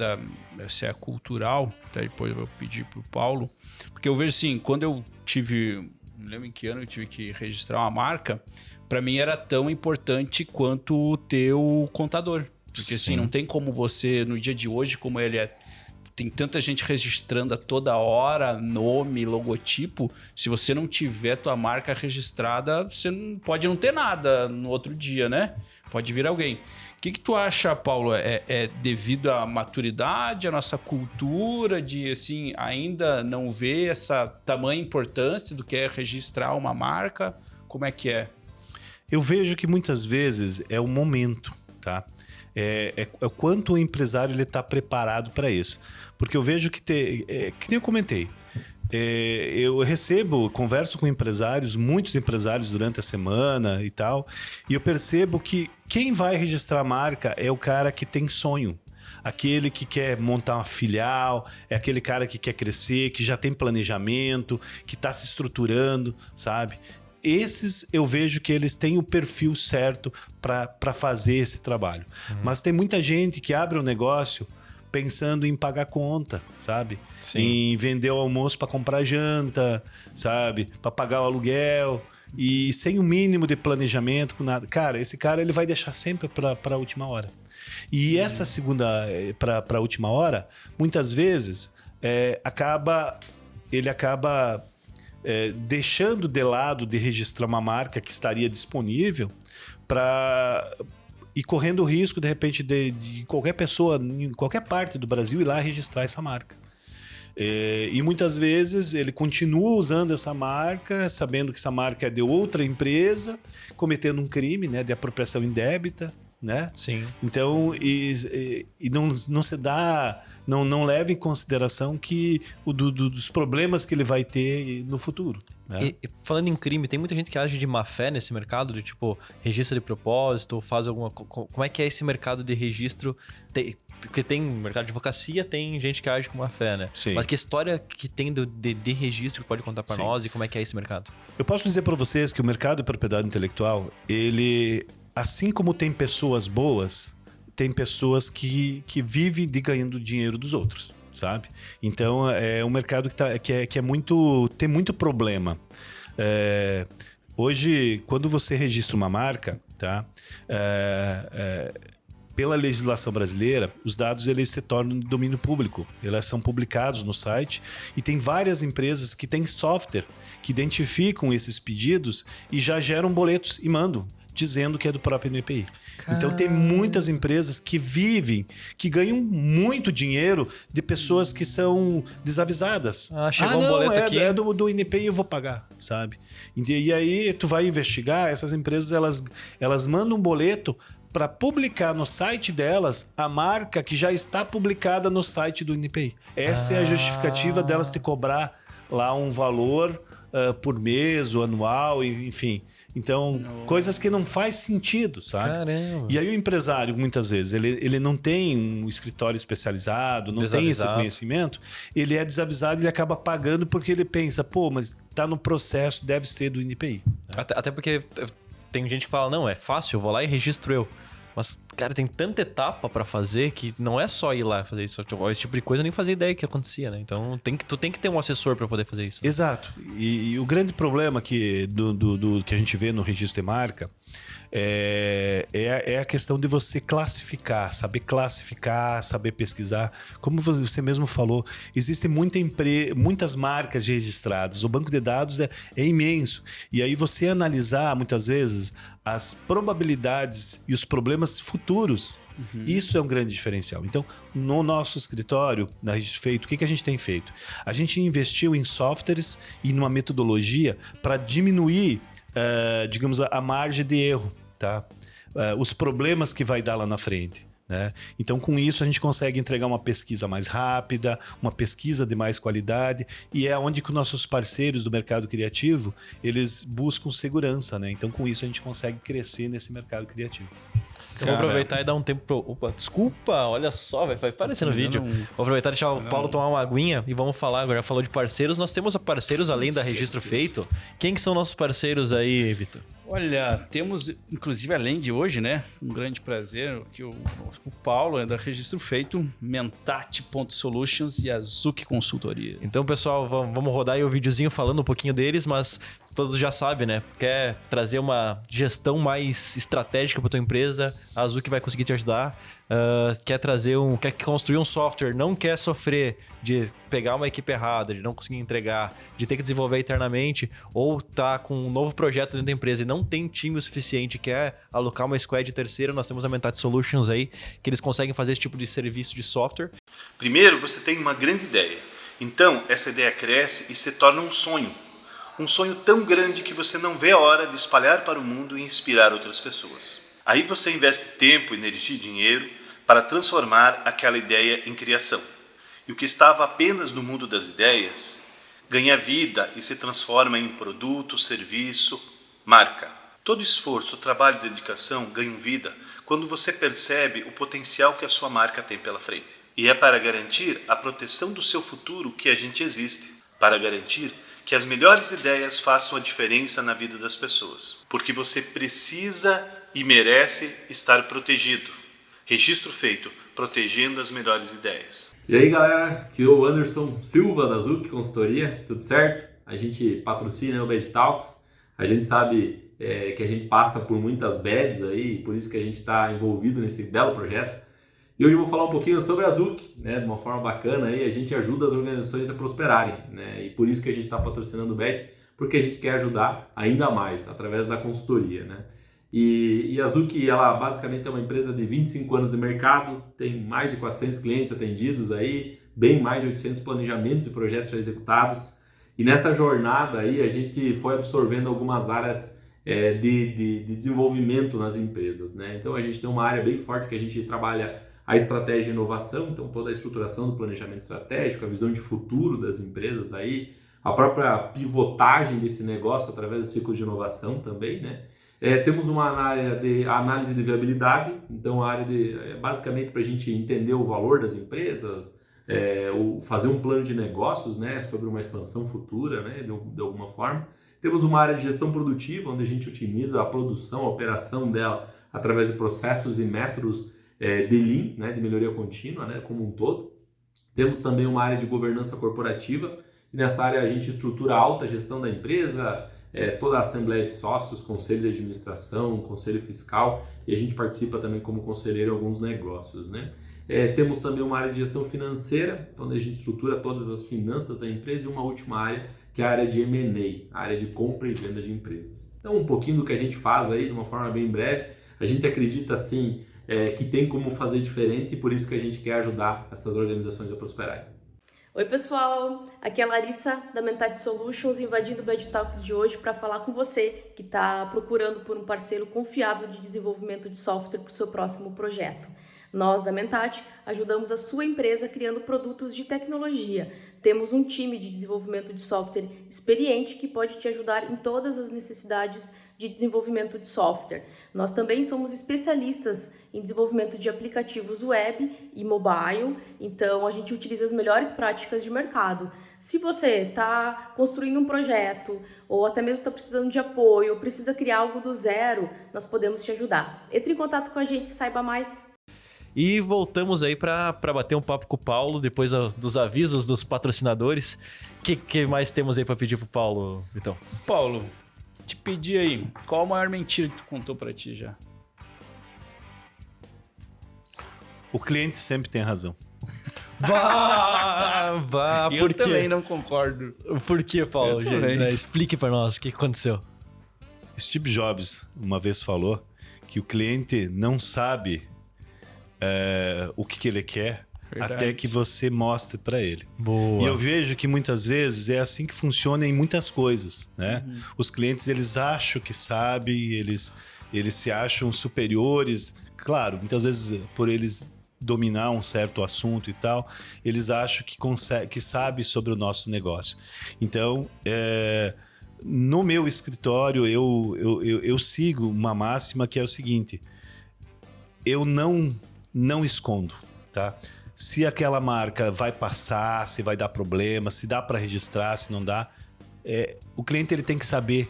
se é cultural, até depois eu vou pedir pro Paulo, porque eu vejo assim, quando eu tive, não lembro em que ano eu tive que registrar uma marca, para mim era tão importante quanto ter o contador. Porque assim, não tem como você, no dia de hoje, como ele é, tem tanta gente registrando a toda hora, nome, logotipo. Se você não tiver tua marca registrada, você não pode não ter nada no outro dia, né? Pode vir alguém. O que tu acha, Paulo? É devido à maturidade, à nossa cultura de, assim, ainda não ver essa tamanha importância do que é registrar uma marca? Como é que é? Eu vejo que muitas vezes é o momento, tá? É o quanto o empresário ele está preparado para isso. Porque eu vejo que nem eu comentei, eu converso com empresários, muitos empresários durante a semana e tal, e eu percebo que quem vai registrar a marca é o cara que tem sonho. Aquele que quer montar uma filial, é aquele cara que quer crescer, que já tem planejamento, que está se estruturando, sabe? Esses eu vejo que eles têm o perfil certo para fazer esse trabalho. Mas tem muita gente que abre um negócio pensando em pagar conta, sabe? Sim. Em vender o almoço para comprar janta, sabe? Para pagar o aluguel e sem o mínimo de planejamento, com nada. Cara, esse cara ele vai deixar sempre para a última hora. E essa segunda para a última hora, muitas vezes ele acaba deixando de lado de registrar uma marca que estaria disponível e correndo o risco, de repente, de qualquer pessoa, em qualquer parte do Brasil, ir lá registrar essa marca. E muitas vezes ele continua usando essa marca, sabendo que essa marca é de outra empresa, cometendo um crime, né, de apropriação indébita, né? Sim. Então, não se dá, não leva em consideração que dos problemas que ele vai ter no futuro. Né? E falando em crime, tem muita gente que age de má fé nesse mercado, de tipo, registra de propósito, faz alguma... Como é que é esse mercado de registro? Porque tem mercado de advocacia, tem gente que age com má fé, né? Sim. Mas que história que tem de registro que pode contar para nós e como é que é esse mercado? Eu posso dizer para vocês que o mercado de propriedade intelectual, ele, assim como tem pessoas boas, tem pessoas que vivem de ganhando dinheiro dos outros, sabe? Então é um mercado que é muito, tem muito problema. Hoje, quando você registra uma marca, tá? Pela legislação brasileira, os dados eles se tornam de domínio público. Eles são publicados no site e tem várias empresas que têm software que identificam esses pedidos e já geram boletos e mandam, dizendo que é do próprio INPI. Então tem muitas empresas que vivem, que ganham muito dinheiro de pessoas que são desavisadas. Chegou um boleto aqui. É do INPI, eu vou pagar, sabe? E aí tu vai investigar, essas empresas elas mandam um boleto para publicar no site delas a marca que já está publicada no site do INPI. Essa é a justificativa delas te cobrar lá um valor por mês ou anual, enfim. Então, coisas que não faz sentido, sabe? Caramba. E aí o empresário, muitas vezes, ele não tem um escritório especializado, não tem esse conhecimento, ele é desavisado e ele acaba pagando porque ele pensa, pô, mas tá no processo, deve ser do INPI. Até porque tem gente que fala, não, é fácil, eu vou lá e registro eu. Mas, cara, tem tanta etapa pra fazer que não é só ir lá fazer isso. Esse tipo de coisa eu nem fazia ideia que acontecia, né? Então, tu tem que ter um assessor pra poder fazer isso. Exato. E o grande problema que a gente vê no registro de marca é a questão de você classificar, saber pesquisar. Como você mesmo falou, existem muitas marcas registradas. O banco de dados é imenso. E aí você analisar, muitas vezes, as probabilidades e os problemas futuros. Isso é um grande diferencial. Então, no nosso escritório, na Registro Feito, o que a gente tem feito? A gente investiu em softwares e numa metodologia para diminuir, digamos, a margem de erro, tá? Os problemas que vai dar lá na frente. Né? Então, com isso, a gente consegue entregar uma pesquisa mais rápida, uma pesquisa de mais qualidade, e é onde que os nossos parceiros do mercado criativo, eles buscam segurança, né? Então, com isso, a gente consegue crescer nesse mercado criativo. Eu vou aproveitar e dar um tempo pro... Opa, desculpa, olha só, vai aparecer no vídeo. Vou aproveitar e deixar o Paulo tomar uma aguinha e vamos falar agora. Já falou de parceiros, nós temos parceiros além da Registro Feito. Quem que são nossos parceiros aí, Vitor? Olha, temos, inclusive, além de hoje, né? Um grande prazer, que o Paulo é da Registro Feito, Mentate.solutions e a Zuc Consultoria. Então, pessoal, vamos rodar aí o videozinho falando um pouquinho deles, mas todos já sabem, né? Quer trazer uma gestão mais estratégica para tua empresa, a Zuc vai conseguir te ajudar. Quer construir um software, não quer sofrer de pegar uma equipe errada, de não conseguir entregar, de ter que desenvolver internamente, ou tá com um novo projeto dentro da empresa e não tem time o suficiente, quer alocar uma squad terceira, nós temos a Mentate Solutions aí, que eles conseguem fazer esse tipo de serviço de software. Primeiro, você tem uma grande ideia. Então, essa ideia cresce e se torna um sonho. Um sonho tão grande que você não vê a hora de espalhar para o mundo e inspirar outras pessoas. Aí você investe tempo, energia e dinheiro para transformar aquela ideia em criação. E o que estava apenas no mundo das ideias ganha vida e se transforma em produto, serviço, marca. Todo esforço, trabalho e dedicação ganham vida quando você percebe o potencial que a sua marca tem pela frente. E é para garantir a proteção do seu futuro que a gente existe, para garantir que as melhores ideias façam a diferença na vida das pessoas. Porque você precisa e merece estar protegido. Registro Feito, protegendo as melhores ideias. E aí galera, aqui é o Anderson Silva da Zuc Consultoria, tudo certo? A gente patrocina o Bad Talks, a gente sabe que a gente passa por muitas bads aí, por isso que a gente está envolvido nesse belo projeto. E hoje eu vou falar um pouquinho sobre a Zuc, né, de uma forma bacana, aí, a gente ajuda as organizações a prosperarem, né, e por isso que a gente está patrocinando o BED, porque a gente quer ajudar ainda mais, através da consultoria. Né. E a Zuc, ela basicamente é uma empresa de 25 anos de mercado, tem mais de 400 clientes atendidos aí, bem mais de 800 planejamentos e projetos já executados. E nessa jornada aí a gente foi absorvendo algumas áreas de desenvolvimento nas empresas. Né. Então a gente tem uma área bem forte que a gente trabalha a estratégia e inovação, então toda a estruturação do planejamento estratégico, a visão de futuro das empresas aí, a própria pivotagem desse negócio através do ciclo de inovação também, né? Temos uma área de análise de viabilidade, então a área basicamente para a gente entender o valor das empresas, fazer um plano de negócios, né, sobre uma expansão futura, né, de alguma forma. Temos uma área de gestão produtiva, onde a gente otimiza a produção, a operação dela através de processos e métodos de Lean, né, de melhoria contínua, né, como um todo. Temos também uma área de governança corporativa, e nessa área a gente estrutura a alta gestão da empresa, toda a assembleia de sócios, conselho de administração, conselho fiscal, e a gente participa também como conselheiro em alguns negócios, né? Temos também uma área de gestão financeira, onde a gente estrutura todas as finanças da empresa, e uma última área, que é a área de M&A, a área de compra e venda de empresas. Então, um pouquinho do que a gente faz aí, de uma forma bem breve. A gente acredita, assim, que tem como fazer diferente, e por isso que a gente quer ajudar essas organizações a prosperarem. Oi pessoal, aqui é a Larissa da Mentat Solutions, invadindo o Bad Talks de hoje para falar com você que está procurando por um parceiro confiável de desenvolvimento de software para o seu próximo projeto. Nós, da Mentat, ajudamos a sua empresa criando produtos de tecnologia. Temos um time de desenvolvimento de software experiente que pode te ajudar em todas as necessidades de desenvolvimento de software. Nós também somos especialistas em desenvolvimento de aplicativos web e mobile, então a gente utiliza as melhores práticas de mercado. Se você está construindo um projeto ou até mesmo está precisando de apoio ou precisa criar algo do zero, nós podemos te ajudar. Entre em contato com a gente, saiba mais. E voltamos aí para bater um papo com o Paulo, depois dos avisos dos patrocinadores. O que mais temos aí para pedir pro Paulo, Vitão? Paulo, te pedi aí, qual a maior mentira que tu contou pra ti já? O cliente sempre tem razão. Eu também não concordo. Por que, Paulo? Eu Gente, também. né? Explique para nós o que aconteceu. Steve Jobs uma vez falou que o cliente não sabe o que ele quer Verdade. até que você mostre para ele. Boa. E eu vejo que muitas vezes é assim que funciona em muitas coisas, né? Os clientes, eles acham que sabem, eles se acham superiores. Claro, muitas vezes por eles dominar um certo assunto e tal, eles acham que sabe sobre o nosso negócio. Então, no meu escritório, eu sigo uma máxima que é o seguinte: eu não escondo, tá? Se aquela marca vai passar, se vai dar problema, se dá para registrar, se não dá, o cliente ele tem que saber,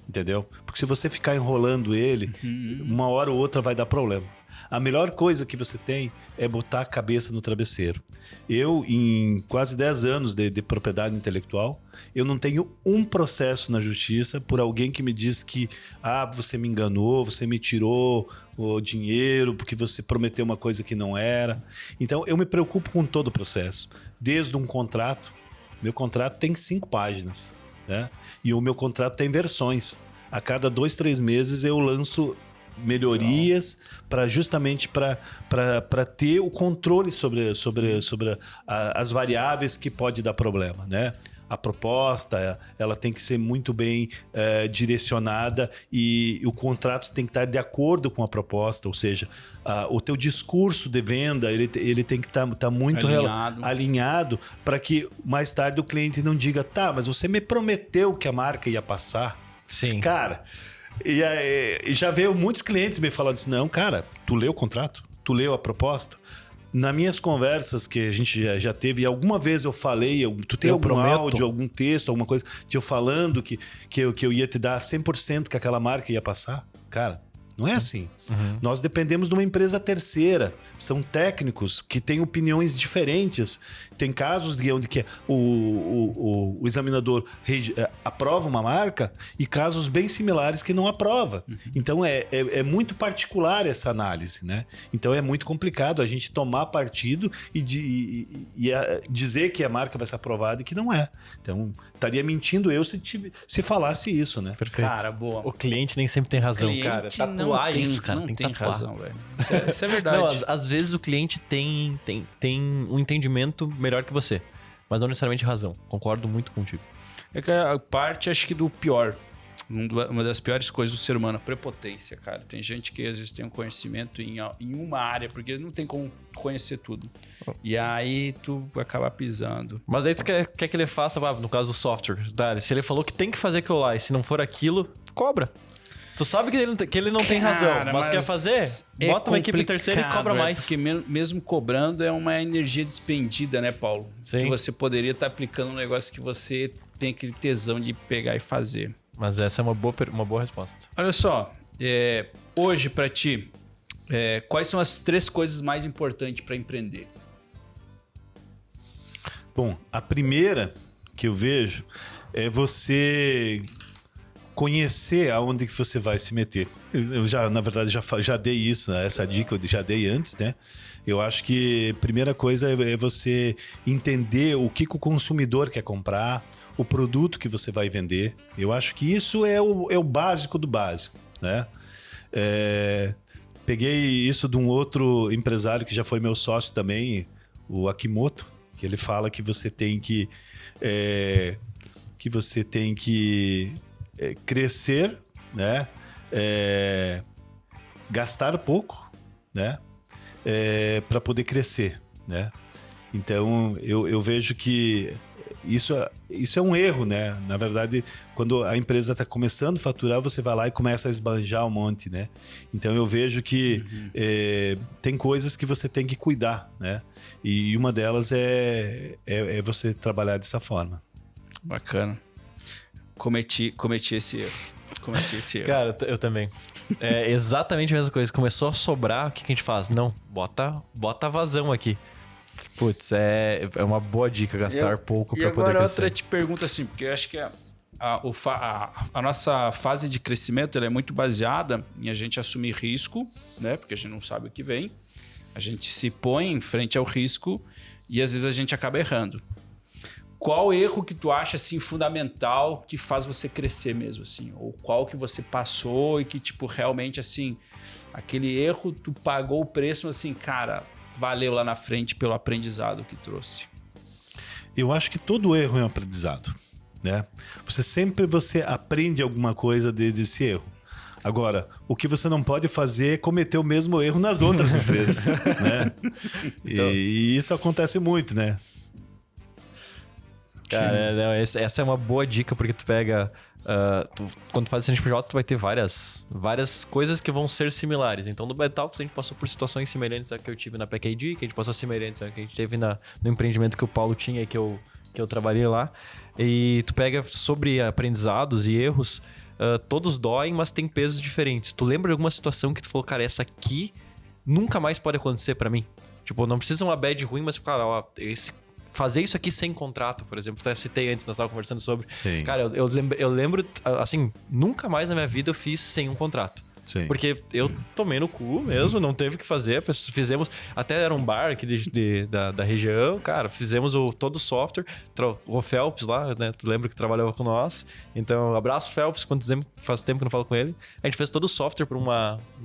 entendeu? Porque se você ficar enrolando ele, uma hora ou outra vai dar problema. A melhor coisa que você tem é botar a cabeça no travesseiro. Eu, em quase 10 anos de propriedade intelectual, eu não tenho um processo na justiça por alguém que me diz que você me enganou, você me tirou o dinheiro porque você prometeu uma coisa que não era. Então, eu me preocupo com todo o processo. Desde um contrato, meu contrato tem 5 páginas, né? E o meu contrato tem versões. A cada 2, 3 meses eu lanço melhorias justamente para ter o controle sobre as variáveis que pode dar problema, né? A proposta, ela tem que ser muito bem direcionada e o contrato tem que estar de acordo com a proposta, ou seja, o teu discurso de venda, ele tem que estar muito alinhado para que mais tarde o cliente não diga, mas você me prometeu que a marca ia passar. Sim. Cara, e já veio muitos clientes me falando assim, não, cara, tu leu o contrato? Tu leu a proposta? Nas minhas conversas que a gente já teve, alguma vez eu falei, tu tem algum áudio, algum texto, alguma coisa, de eu falando que eu ia te dar 100% que aquela marca ia passar? Cara, não é assim. Nós dependemos de uma empresa terceira. São técnicos que têm opiniões diferentes. Tem casos onde que o examinador aprova uma marca e casos bem similares que não aprova. Então, é muito particular essa análise, né? Então, é muito complicado a gente tomar partido e dizer que a marca vai ser aprovada e que não é. Então, estaria mentindo eu se falasse isso, né? Perfeito. Cara, boa. O cliente nem sempre tem razão, cara. Tatuar isso, cara. Não tem que tem tatuar. razão, velho. Isso é verdade. Não, às vezes o cliente tem um entendimento melhor que você, mas não necessariamente razão. Concordo muito contigo. É que a parte, acho que do pior, uma das piores coisas do ser humano, a prepotência, cara. Tem gente que às vezes tem um conhecimento em uma área, porque não tem como conhecer tudo. E aí tu acaba pisando. Mas aí tu quer que ele faça, no caso do software, se ele falou que tem que fazer aquilo lá e se não for aquilo, cobra. Tu sabe que ele não tem razão, mas quer fazer? Bota uma equipe terceira e cobra mais. Porque mesmo cobrando é uma energia despendida, né, Paulo? Sim. Que você poderia estar aplicando um negócio que você tem aquele tesão de pegar e fazer. Mas essa é uma boa resposta. Olha só, hoje pra ti, Quais são as 3 coisas mais importantes para empreender? Bom, a primeira que eu vejo é você conhecer aonde que você vai se meter. Eu já, na verdade, já dei isso, né? Essa dica eu já dei antes, né? Eu acho que a primeira coisa é você entender o que o consumidor quer comprar, o produto que você vai vender. Eu acho que isso é o básico do básico, né? Peguei isso de um outro empresário que já foi meu sócio também, o Akimoto, que ele fala que você tem que crescer, né? Gastar pouco, né? Para poder crescer, né? Então eu vejo que isso é um erro, né? Na verdade, quando a empresa está começando a faturar, você vai lá e começa a esbanjar um monte, né? Então eu vejo que tem coisas que você tem que cuidar, né? E uma delas é você trabalhar dessa forma. Bacana. Cometi esse erro. Cara, eu também. É exatamente a mesma coisa. Começou a sobrar, o que a gente faz? Não, bota vazão aqui. Putz, é uma boa dica gastar pouco para poder crescer. E agora outra te pergunta assim, porque eu acho que a nossa fase de crescimento ela é muito baseada em a gente assumir risco, né? Porque a gente não sabe o que vem. A gente se põe em frente ao risco e às vezes a gente acaba errando. Qual erro que tu acha assim fundamental que faz você crescer mesmo assim? Ou qual que você passou e que tipo realmente assim, aquele erro tu pagou o preço assim, cara, valeu lá na frente pelo aprendizado que trouxe? Eu acho que todo erro é um aprendizado, né? Você aprende alguma coisa desse erro. Agora, o que você não pode fazer é cometer o mesmo erro nas outras empresas, né? Então, e isso acontece muito, né? Cara, essa é uma boa dica, porque tu pega... quando tu faz CNPJ, tu vai ter várias coisas que vão ser similares. Então, no BedTalks, a gente passou por situações semelhantes a que eu tive na PKD, que a gente passou semelhantes a que a gente teve no empreendimento que o Paulo tinha e que eu trabalhei lá. E tu pega sobre aprendizados e erros, todos doem, mas tem pesos diferentes. Tu lembra de alguma situação que tu falou, cara, essa aqui nunca mais pode acontecer pra mim? Tipo, não precisa uma bad ruim, mas, cara, fazer isso aqui sem contrato, por exemplo. Até citei antes, nós estávamos conversando sobre. Sim. Cara, eu lembro, assim, nunca mais na minha vida eu fiz sem um contrato. Sim. Porque eu tomei no cu mesmo, não teve o que fazer. Fizemos, até era um bar aqui da região, cara, fizemos todo o software. O Phelps lá, né? Tu lembra que trabalhava com nós? Então, abraço, Phelps, faz tempo que eu não falo com ele. A gente fez todo o software para um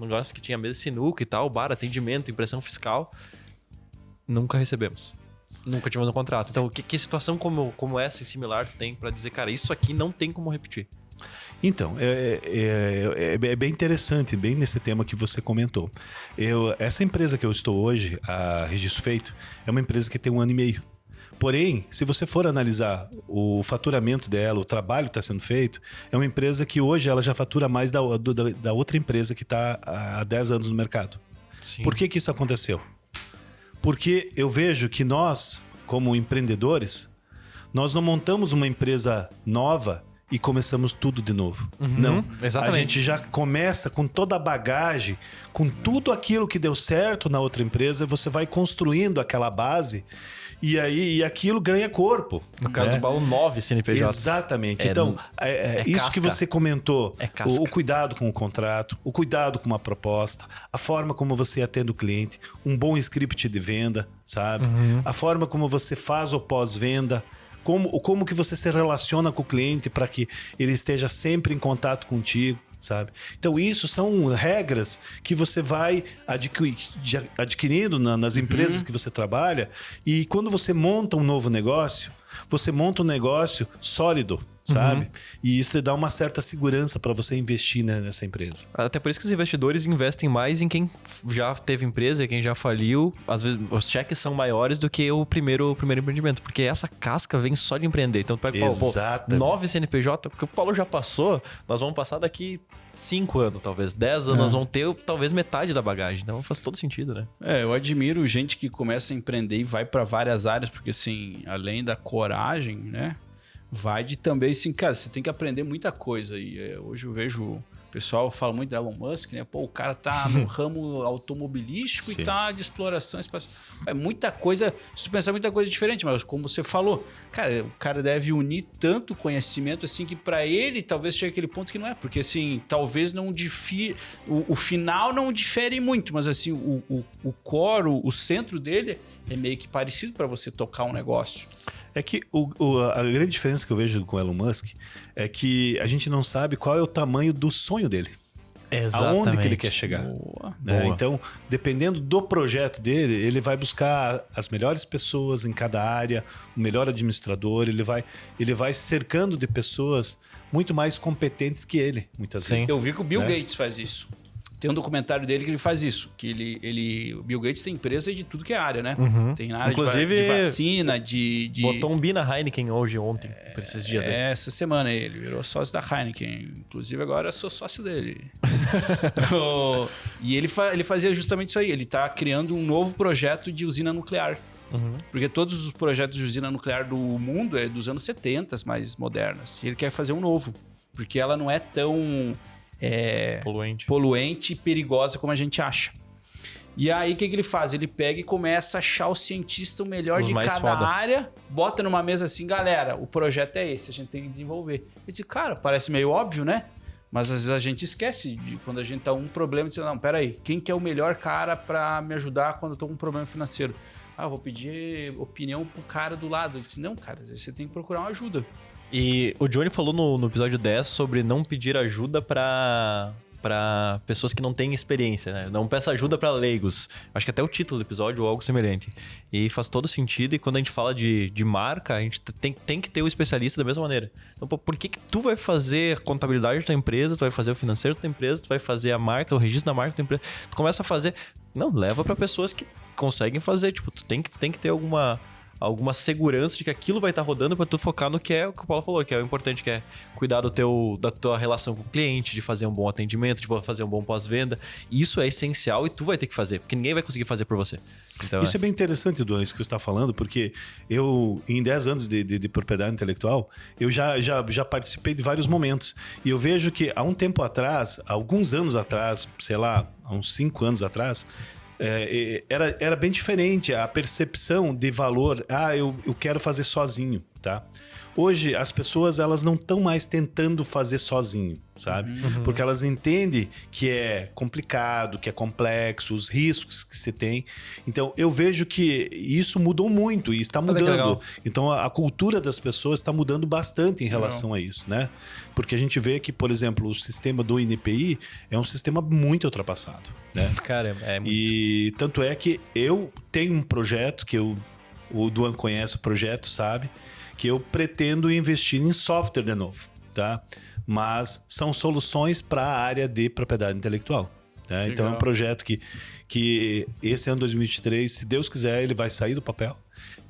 negócio que tinha mesa de sinuca e tal, bar, atendimento, impressão fiscal. Nunca recebemos. Nunca tivemos um contrato. Então, que situação como essa e similar tu tem pra dizer, cara, isso aqui não tem como repetir? Então, é bem interessante, bem nesse tema que você comentou. Essa empresa que eu estou hoje, a Registro Feito, é uma empresa que tem 1 ano e meio. Porém, se você for analisar o faturamento dela, o trabalho que está sendo feito, é uma empresa que hoje ela já fatura mais da outra empresa que está há 10 anos no mercado. Sim. Por que isso aconteceu? Porque eu vejo que nós, como empreendedores, nós não montamos uma empresa nova e começamos tudo de novo. Não. Exatamente. A gente já começa com toda a bagagem, com tudo aquilo que deu certo na outra empresa, você vai construindo aquela base e aquilo ganha corpo. No caso do Paulo, 9 CNPJs. Exatamente. Então, isso casca. que você comentou, casca. o cuidado com o contrato, o cuidado com uma proposta, a forma como você atende o cliente, um bom script de venda, sabe? A forma como você faz o pós-venda, como que você se relaciona com o cliente para que ele esteja sempre em contato contigo, sabe? Então isso são regras que você vai adquirindo nas empresas que você trabalha, e quando você monta um novo negócio, você monta um negócio sólido, sabe? E isso te dá uma certa segurança para você investir nessa empresa. Até por isso que os investidores investem mais em quem já teve empresa, quem já faliu. Às vezes os cheques são maiores do que o primeiro empreendimento, porque essa casca vem só de empreender. Então tu pega, 9 CNPJ, porque o Paulo já passou, nós vamos passar daqui 5 anos, talvez 10 anos, nós vamos ter talvez metade da bagagem. Então faz todo sentido, né? Eu admiro gente que começa a empreender e vai para várias áreas, porque assim, além da coragem, né? Vai de também, assim, cara, você tem que aprender muita coisa. E hoje eu vejo pessoal fala muito do Elon Musk, né? Pô, o cara tá no ramo automobilístico Sim. e tá de exploração espacial. É muita coisa, se tu pensar, muita coisa diferente, mas como você falou, cara, o cara deve unir tanto conhecimento assim que para ele talvez chegue aquele ponto que não é, porque assim, talvez não o final não difere muito, mas assim, o core, o centro dele é meio que parecido para você tocar um negócio. É que a grande diferença que eu vejo com o Elon Musk é que a gente não sabe qual é o tamanho do sonho dele. Exatamente. Aonde que ele quer chegar. Boa. Né? Então, dependendo do projeto dele, ele vai buscar as melhores pessoas em cada área, o melhor administrador, ele vai se cercando de pessoas muito mais competentes que ele, muitas Sim. vezes. Eu vi que o Bill Né? Gates faz isso. Tem um documentário dele que ele faz isso. Que o Bill Gates tem empresa de tudo que é área, né? Tem na área Inclusive, de vacina, de... Botou um bi na Heineken ontem, por esses dias aí. Essa semana ele virou sócio da Heineken. Inclusive agora eu sou sócio dele. E ele fazia justamente isso aí. Ele tá criando um novo projeto de usina nuclear. Porque todos os projetos de usina nuclear do mundo é dos anos 70, mais modernas. E ele quer fazer um novo. Porque ela não é tão... poluente e perigosa como a gente acha. E aí, o que ele faz? Ele pega e começa a achar o cientista o melhor Os de mais cada foda. área, bota numa mesa assim, galera, o projeto é esse, a gente tem que desenvolver. Eu disse, cara, parece meio óbvio, né? Mas às vezes a gente esquece de quando a gente tá com um problema, diz, não, peraí, quem que é o melhor cara pra me ajudar quando eu tô com um problema financeiro? Ah, eu vou pedir opinião pro cara do lado. Eu disse, não, cara, você tem que procurar uma ajuda. E o Johnny falou no episódio 10 sobre não pedir ajuda para pessoas que não têm experiência, né? Não peça ajuda para leigos. Acho que até o título do episódio ou algo semelhante. E faz todo sentido. E quando a gente fala de marca, a gente tem que ter o especialista da mesma maneira. Então, pô, por que tu vai fazer a contabilidade da tua empresa, tu vai fazer o financeiro da tua empresa, tu vai fazer a marca, o registro da marca da tua empresa? Tu começa a fazer... Não, leva para pessoas que conseguem fazer. Tipo, tu tem que ter alguma segurança de que aquilo vai estar rodando para tu focar no que é o que o Paulo falou, que é o importante, que é cuidar da tua relação com o cliente, de fazer um bom atendimento, de fazer um bom pós-venda. Isso é essencial e tu vai ter que fazer, porque ninguém vai conseguir fazer por você. Então, Isso é bem interessante, Duan, isso que você está falando, porque eu, em 10 anos de propriedade intelectual, eu já participei de vários momentos. E eu vejo que há um tempo atrás, alguns anos atrás, sei lá, há uns 5 anos atrás, era bem diferente a percepção de valor. Eu quero fazer sozinho, tá? Hoje, as pessoas, elas não estão mais tentando fazer sozinho, sabe? Porque elas entendem que é complicado, que é complexo, os riscos que se tem. Então, eu vejo que isso mudou muito e está mudando. legal. Então, a cultura das pessoas está mudando bastante em relação a isso, né? Porque a gente vê que, por exemplo, o sistema do INPI é um sistema muito ultrapassado, né? cara, é muito... E tanto é que eu tenho um projeto que o Duan conhece o projeto, sabe? Que eu pretendo investir em software de novo, tá? Mas são soluções para a área de propriedade intelectual. Tá? Então é um projeto que esse ano 2023, se Deus quiser, ele vai sair do papel.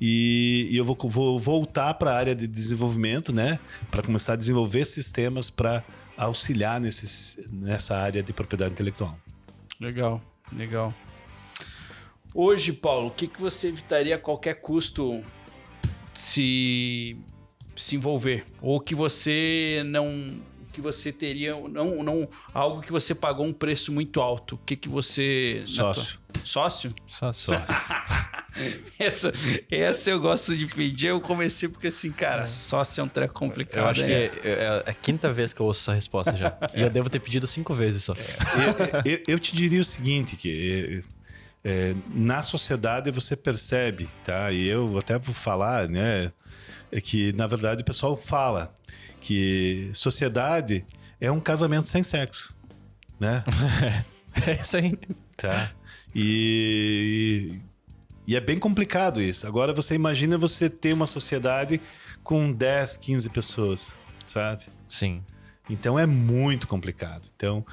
E eu vou voltar para a área de desenvolvimento, né? Para começar a desenvolver sistemas para auxiliar nessa área de propriedade intelectual. Legal. Hoje, Paulo, o que você evitaria a qualquer custo se envolver? Ou que você não... que você teria... não algo que você pagou um preço muito alto. O que você... Sócio. Sócio? Sócio. Essa eu gosto de pedir. Eu comecei porque assim, cara, sócio é um treco complicado. Eu acho que é a quinta vez que eu ouço essa resposta já. E eu devo ter pedido 5 vezes só. Eu te diria o seguinte, que na sociedade você percebe, tá? E eu até vou falar, né? É que, na verdade, o pessoal fala que sociedade é um casamento sem sexo, né? É isso aí. Tá? E é bem complicado isso. Agora você imagina você ter uma sociedade com 10, 15 pessoas, sabe? Sim. Então é muito complicado. Então,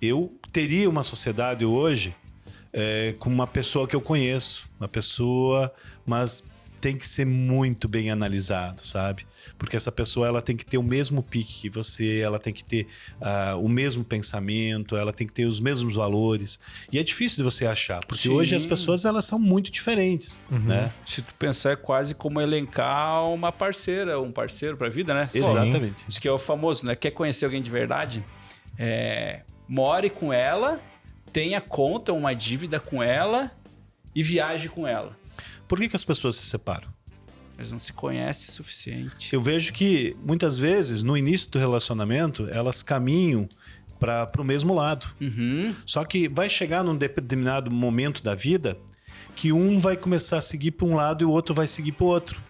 eu teria uma sociedade hoje com uma pessoa que eu conheço, uma pessoa, mas tem que ser muito bem analisado, sabe? Porque essa pessoa ela tem que ter o mesmo pique que você, ela tem que ter o mesmo pensamento, ela tem que ter os mesmos valores. E é difícil de você achar, porque hoje as pessoas elas são muito diferentes, né? Se tu pensar, é quase como elencar uma parceira, um parceiro pra vida, né? Exatamente. Isso que é o famoso, né? Quer conhecer alguém de verdade? More com ela, tenha conta, uma dívida com ela e viaje com ela. Por que as pessoas se separam? Eles não se conhecem o suficiente. Eu vejo que muitas vezes no início do relacionamento elas caminham para o mesmo lado. Só que vai chegar num determinado momento da vida que um vai começar a seguir para um lado e o outro vai seguir para o outro.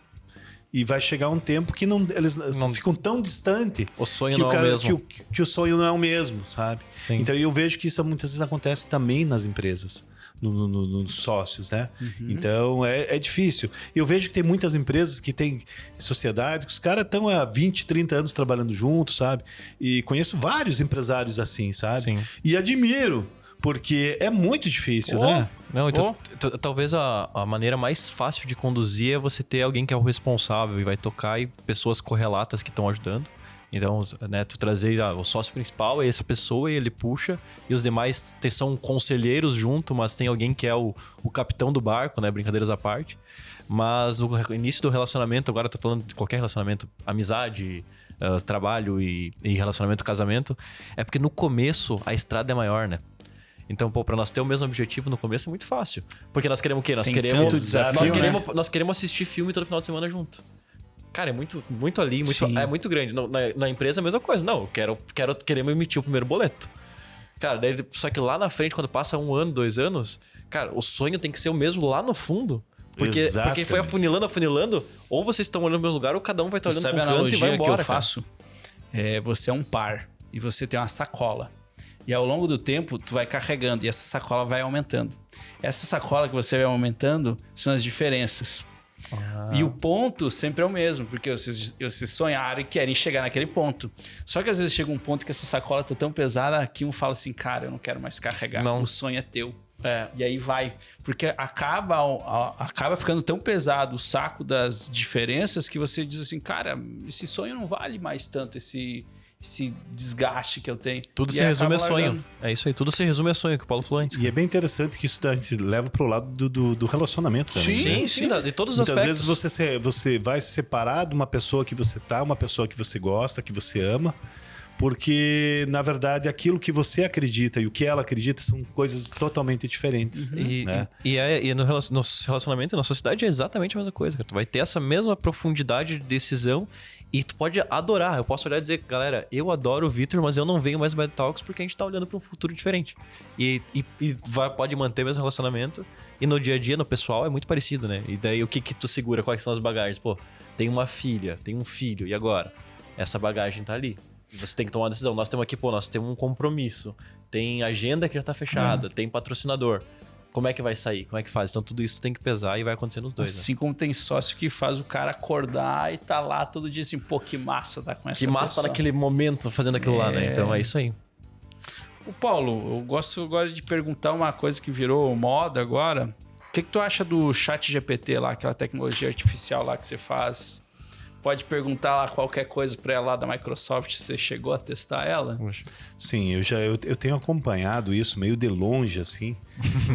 E vai chegar um tempo que eles ficam tão distantes O sonho que não é o mesmo. que o sonho não é o mesmo, sabe? Sim. Então eu vejo que isso muitas vezes acontece também nas empresas. Nos sócios, né? Então é difícil. Eu vejo que tem muitas empresas que têm sociedade, que os caras estão há 20, 30 anos trabalhando juntos, sabe? E conheço vários empresários assim, sabe? Sim. E admiro, porque é muito difícil, né? Não, então, talvez a maneira mais fácil de conduzir é você ter alguém que é o responsável e vai tocar e pessoas correlatas que estão ajudando. Então, né, tu trazer o sócio principal é essa pessoa e ele puxa, e os demais são conselheiros junto, mas tem alguém que é o capitão do barco, né? Brincadeiras à parte. Mas o início do relacionamento, agora eu tô falando de qualquer relacionamento, amizade, trabalho e relacionamento, casamento, é porque no começo a estrada é maior, né? Então, pra nós ter o mesmo objetivo no começo é muito fácil. Porque nós queremos o quê? Nós queremos assistir filme todo final de semana junto. Cara, é muito ali, é muito grande. Na empresa é a mesma coisa. Não, queremos emitir o primeiro boleto. Cara, daí, só que lá na frente, quando passa 1 ano, 2 anos, cara, o sonho tem que ser o mesmo lá no fundo. Porque foi afunilando, ou vocês estão olhando no mesmo lugar, ou cada um vai estar olhando para um canto e vai embora. Que eu faço? Você é um par e você tem uma sacola. E ao longo do tempo, tu vai carregando e essa sacola vai aumentando. Essa sacola que você vai aumentando são as diferenças. E o ponto sempre é o mesmo, porque vocês sonharam e querem chegar naquele ponto. Só que às vezes chega um ponto que essa sacola tá tão pesada que um fala assim, cara, eu não quero mais carregar. O sonho é teu. E aí vai. Porque acaba ficando tão pesado o saco das diferenças que você diz assim, cara, esse sonho não vale mais tanto, esse desgaste que eu tenho. Tudo se resume a sonho. É isso aí, tudo se resume a sonho, que o Paulo falou antes. E é bem interessante que isso a gente leva pro lado do relacionamento também. Sim, de todos os Muitas aspectos. vezes você vai se separar de uma pessoa que você tá, uma pessoa que você gosta, que você ama, porque, na verdade, aquilo que você acredita e o que ela acredita são coisas totalmente diferentes. Né? E no relacionamento, na sociedade, é exatamente a mesma coisa. Cara. Tu vai ter essa mesma profundidade de decisão e tu pode adorar. Eu posso olhar e dizer, galera, eu adoro o Vitor, mas eu não venho mais no Bad Talks porque a gente tá olhando para um futuro diferente. E pode manter o mesmo relacionamento. E no dia a dia, no pessoal, é muito parecido, né? E daí, o que tu segura? Quais são as bagagens? Pô, tem uma filha, tem um filho, e agora? Essa bagagem tá ali. Você tem que tomar uma decisão. Nós temos aqui, nós temos um compromisso. Tem agenda que já tá fechada, tem patrocinador. Como é que vai sair? Como é que faz? Então tudo isso tem que pesar e vai acontecer nos dois. Assim como tem sócio que faz o cara acordar e tá lá todo dia assim, pô, que massa tá com essa pessoa. Que massa tá naquele momento fazendo aquilo lá, né? Então é isso aí. O Paulo, eu gosto agora de perguntar uma coisa que virou moda agora. O que tu acha do ChatGPT lá, aquela tecnologia artificial lá que você faz? Pode perguntar lá qualquer coisa para ela lá da Microsoft, você chegou a testar ela? Sim, eu tenho acompanhado isso meio de longe, assim.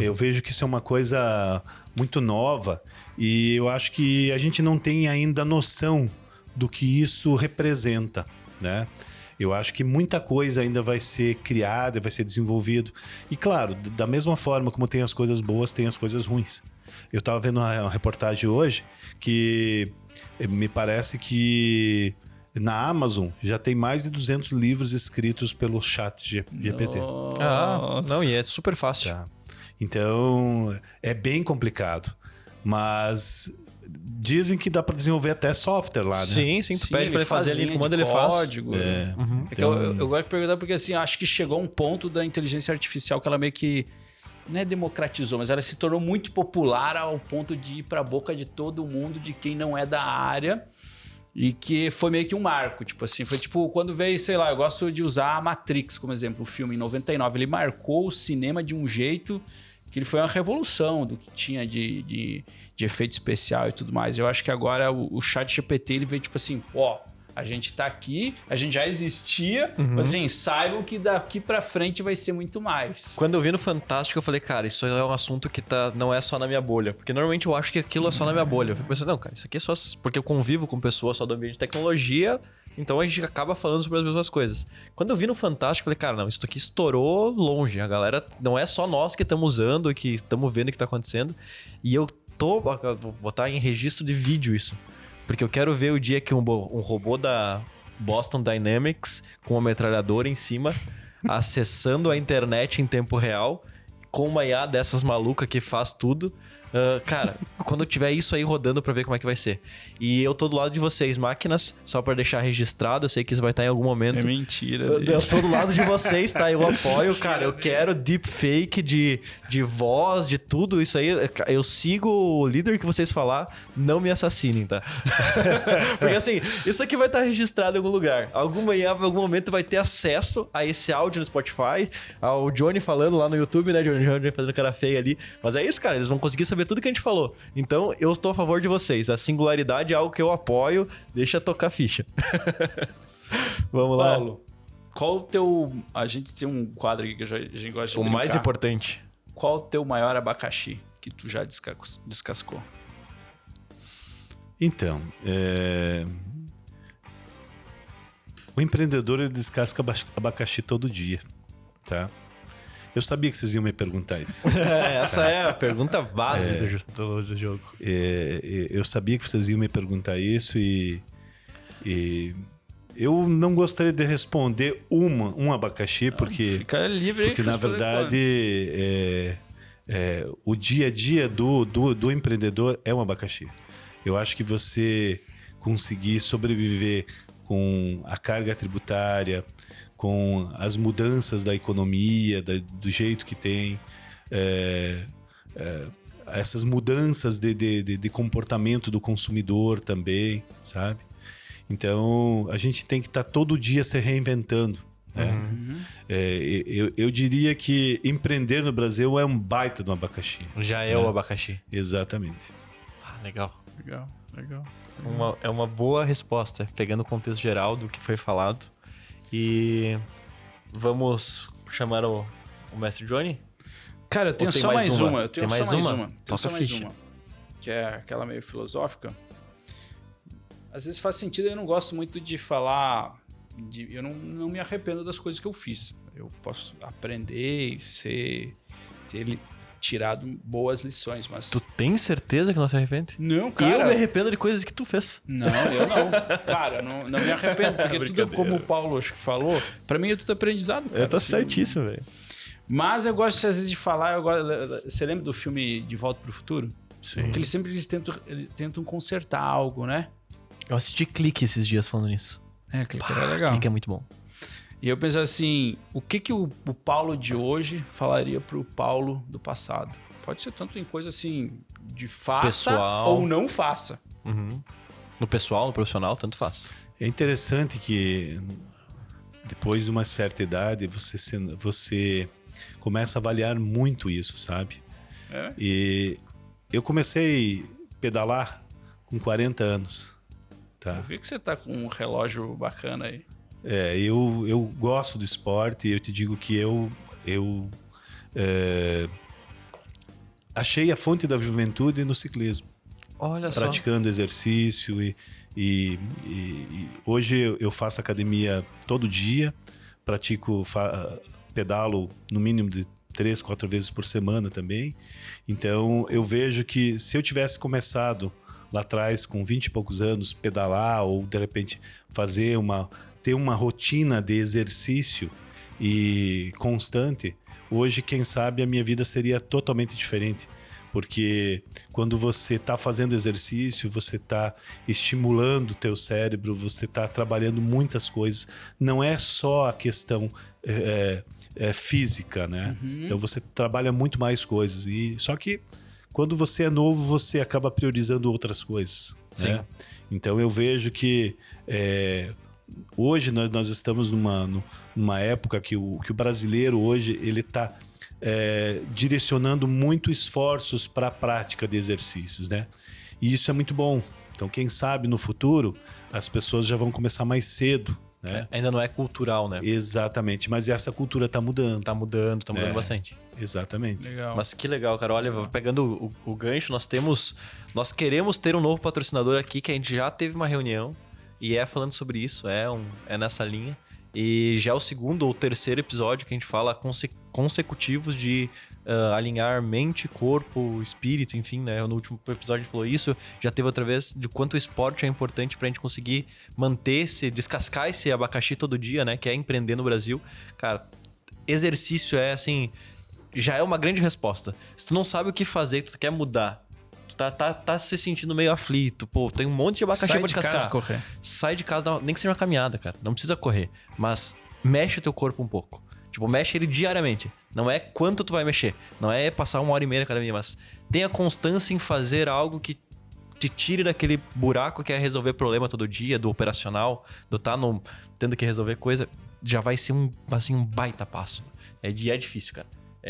Eu vejo que isso é uma coisa muito nova e eu acho que a gente não tem ainda noção do que isso representa, né? Eu acho que muita coisa ainda vai ser criada, vai ser desenvolvido. E claro, da mesma forma como tem as coisas boas, tem as coisas ruins. Eu estava vendo uma reportagem hoje que me parece que na Amazon já tem mais de 200 livros escritos pelo ChatGPT. Não, e é super fácil. Tá. Então, é bem complicado. Mas dizem que dá para desenvolver até software lá, né? Sim, tu pede para ele fazer ali, comando ele faz. Código. Eu gosto de perguntar porque assim, acho que chegou um ponto da inteligência artificial que ela meio que não é democratizou, mas ela se tornou muito popular ao ponto de ir para a boca de todo mundo, de quem não é da área, e que foi meio que um marco, tipo assim, foi tipo quando veio, sei lá, eu gosto de usar a Matrix como exemplo, o filme em 99, ele marcou o cinema de um jeito que ele foi uma revolução do que tinha de efeito especial e tudo mais. Eu acho que agora o ChatGPT, ele veio tipo assim, ó, a gente tá aqui, a gente já existia, assim, saibam que daqui pra frente vai ser muito mais. Quando eu vi no Fantástico, eu falei, cara, isso é um assunto que não é só na minha bolha. Porque normalmente eu acho que aquilo é só na minha bolha. Eu fico pensando, não, cara, isso aqui é só... Porque eu convivo com pessoas só do ambiente de tecnologia, então a gente acaba falando sobre as mesmas coisas. Quando eu vi no Fantástico, eu falei, cara, não, isso aqui estourou longe. A galera, não é só nós que estamos usando, que estamos vendo o que tá acontecendo. E eu vou botar em registro de vídeo isso. Porque eu quero ver o dia que um robô da Boston Dynamics com uma metralhadora em cima, acessando a internet em tempo real, com uma IA dessas malucas que faz tudo. Cara, quando eu tiver isso aí rodando pra ver como é que vai ser. E eu tô do lado de vocês, máquinas, só pra deixar registrado. Eu sei que isso vai estar em algum momento. É mentira. Eu tô do lado de vocês, tá? Eu apoio, cara. Eu quero deepfake de voz, de tudo isso aí. Eu sigo o líder que vocês falar, não me assassinem, tá? Porque assim, isso aqui vai estar registrado em algum lugar. Alguma IA, em algum momento, vai ter acesso a esse áudio no Spotify, ao Johnny falando lá no YouTube, né? Johnny fazendo cara feia ali. Mas é isso, cara. Eles vão conseguir saber tudo que a gente falou. Então, eu estou a favor de vocês. A singularidade é algo que eu apoio. Deixa tocar ficha. Vamos lá. Paulo, qual o teu... A gente tem um quadro aqui que a gente gosta de O brincar. mais importante. Qual o teu maior abacaxi que tu já descascou? Então, o empreendedor, ele descasca abacaxi todo dia, tá? Eu sabia que vocês iam me perguntar isso. Essa é a pergunta base do jogo. Eu sabia que vocês iam me perguntar isso e eu não gostaria de responder um abacaxi, porque Fica livre aí. porque na verdade o dia a dia do empreendedor é um abacaxi. Eu acho que você conseguir sobreviver com a carga tributária, com as mudanças da economia, do jeito que tem, essas mudanças de comportamento do consumidor também, sabe? Então, a gente tem que estar todo dia se reinventando. Né? Eu diria que empreender no Brasil é um baita de um abacaxi. Já é o abacaxi. Exatamente. Ah, legal. Legal. É uma boa resposta, pegando o contexto geral do que foi falado. E vamos chamar o mestre Johnny? Cara, eu tenho tem só mais mais uma? uma. Eu tenho Tem só mais mais uma? uma. Tenho Toca só mais ficha. uma. Que é aquela meio filosófica. Às vezes faz sentido, eu não gosto muito de falar... eu não me arrependo das coisas que eu fiz. Eu posso aprender e ter tirado boas lições, mas... Tu tem certeza que não se arrepende? Não, cara... Eu me arrependo de coisas que tu fez. Não, eu não. Cara, não me arrependo, porque tudo, como o Paulo acho que falou, pra mim é tudo aprendizado, cara. Eu tô Assim, certíssimo, velho. Mas eu gosto, às vezes, de falar... Você lembra do filme De Volta pro Futuro? Sim. Porque eles tentam consertar algo, né? Eu assisti Clique esses dias falando nisso. Clique era legal. Clique é muito bom. E eu pensei assim, o que o Paulo de hoje falaria pro Paulo do passado? Pode ser tanto em coisa assim, de faça Pessoal. ou não faça. Uhum. No pessoal, no profissional, tanto faz. É interessante que depois de uma certa idade você começa a avaliar muito isso, sabe? É? E eu comecei a pedalar com 40 anos, tá? Eu vi que você tá com um relógio bacana aí. Eu gosto do esporte e eu te digo que eu achei a fonte da juventude no ciclismo. Olha só. Praticando exercício e hoje eu faço academia todo dia, pedalo no mínimo de 3, 4 vezes por semana também. Então eu vejo que se eu tivesse começado lá atrás com 20 e poucos anos pedalar ou de repente ter uma rotina de exercício e constante, hoje quem sabe a minha vida seria totalmente diferente. Porque quando você está fazendo exercício, você está estimulando o teu cérebro, você está trabalhando muitas coisas. Não é só a questão física, né? Então você trabalha muito mais coisas. Só que quando você é novo, você acaba priorizando outras coisas. Sim. Né? Então eu vejo que hoje nós estamos numa época que o brasileiro hoje ele está direcionando muito esforços para a prática de exercícios, né? E isso é muito bom. Então, quem sabe no futuro as pessoas já vão começar mais cedo, né? Ainda não é cultural, né? Exatamente, mas essa cultura está mudando. Tá mudando bastante. Exatamente. Legal. Mas que legal, cara. Olha, pegando o gancho, nós queremos ter um novo patrocinador aqui, que a gente já teve uma reunião e falando sobre isso, é nessa linha. E já é o segundo ou terceiro episódio que a gente fala consecutivos de alinhar mente, corpo, espírito, enfim, né? No último episódio a gente falou isso, já teve outra vez de quanto o esporte é importante pra gente conseguir descascar esse abacaxi todo dia, né? Que é empreender no Brasil. Cara, exercício assim, já é uma grande resposta. Se tu não sabe o que fazer, tu quer mudar, tu tá se sentindo meio aflito, pô, tem um monte de abacaxi pra descascar. Casa, correr. Sai de casa, nem que seja uma caminhada, cara. Não precisa correr, mas mexe o teu corpo um pouco. Tipo, mexe ele diariamente. Não é quanto tu vai mexer. Não é passar 1h30 na academia, mas tenha constância em fazer algo que te tire daquele buraco que é resolver problema todo dia, do operacional, do tendo que resolver coisa. Já vai ser um baita passo. É difícil, cara.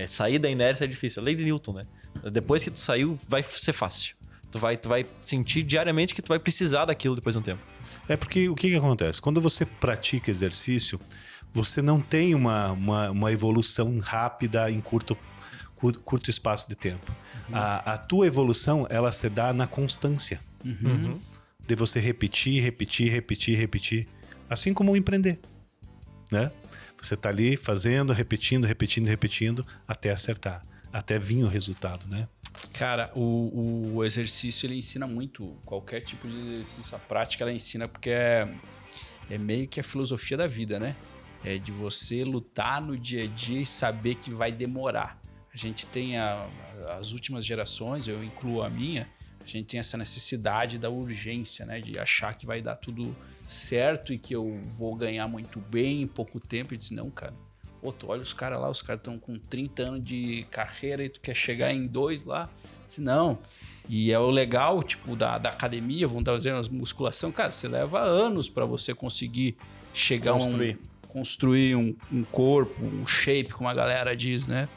Sair da inércia é difícil. A lei de Newton, né? Depois que tu saiu, vai ser fácil. Tu vai sentir diariamente que tu vai precisar daquilo depois de um tempo. É porque o que acontece? Quando você pratica exercício, você não tem uma evolução rápida em curto espaço de tempo. A tua evolução, ela se dá na constância. De você repetir. Assim como empreender, né? Você tá ali fazendo, repetindo, até acertar. Até vir o resultado, né? Cara, o exercício, ele ensina muito. Qualquer tipo de exercício, a prática, ela ensina porque é meio que a filosofia da vida, né? É de você lutar no dia a dia e saber que vai demorar. A gente tem as últimas gerações, eu incluo a minha, a gente tem essa necessidade da urgência, né? De achar que vai dar tudo certo e que eu vou ganhar muito bem em pouco tempo. E diz, não, cara. Pô, tu olha os caras lá, os caras estão com 30 anos de carreira e tu quer chegar em 2 lá. Diz, não. E é o legal, tipo, da academia, vamos dar exemplo, musculação. Cara, você leva anos para você conseguir chegar construir um corpo, um shape, como a galera diz, né?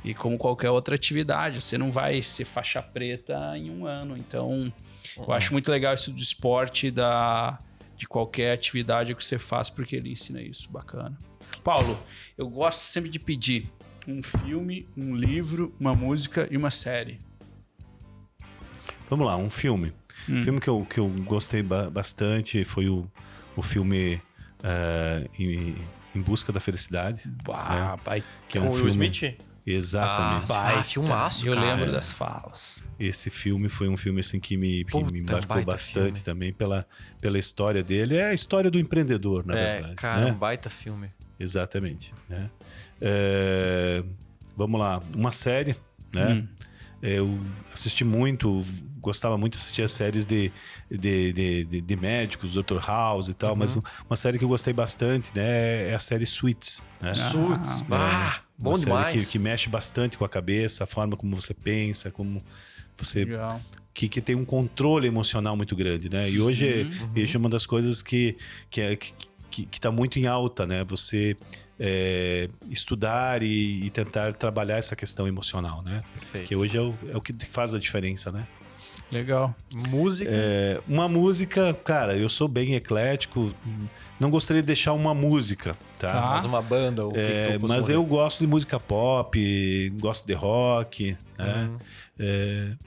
E como qualquer outra atividade, você não vai ser faixa preta em 1 ano. Então, eu acho muito legal isso do esporte, de qualquer atividade que você faz, porque ele ensina isso. Bacana. Paulo, eu gosto sempre de pedir um filme, um livro, uma música e uma série. Vamos lá, um filme. Um filme que eu gostei bastante foi o filme Em Busca da Felicidade. Bah, né? Que é um Com o filme... Will Smith? Exatamente. Filmaço, eu cara. lembro das falas. Esse filme foi um filme assim, que me marcou bastante filme. também pela história dele. É a história do empreendedor, na verdade. Cara, né? um baita filme. Exatamente. Né? Vamos lá, uma série, né? Eu assisti muito, gostava muito de assistir as séries de médicos, Dr. House e tal, mas uma série que eu gostei bastante, né, é a série Suits. Né? Suits. Bom uma demais. série que mexe bastante com a cabeça, a forma como você pensa, como você... Legal. Que tem um controle emocional muito grande, né? E hoje é uma das coisas que está muito em alta, né? Você estudar e tentar trabalhar essa questão emocional, né? Perfeito. Que hoje é o que faz a diferença, né? Legal. Música. Uma música, cara, eu sou bem eclético, não gostaria de deixar uma música, tá? Mas uma banda, o que tu costuma mas ver? eu gosto de música pop, gosto de rock, né?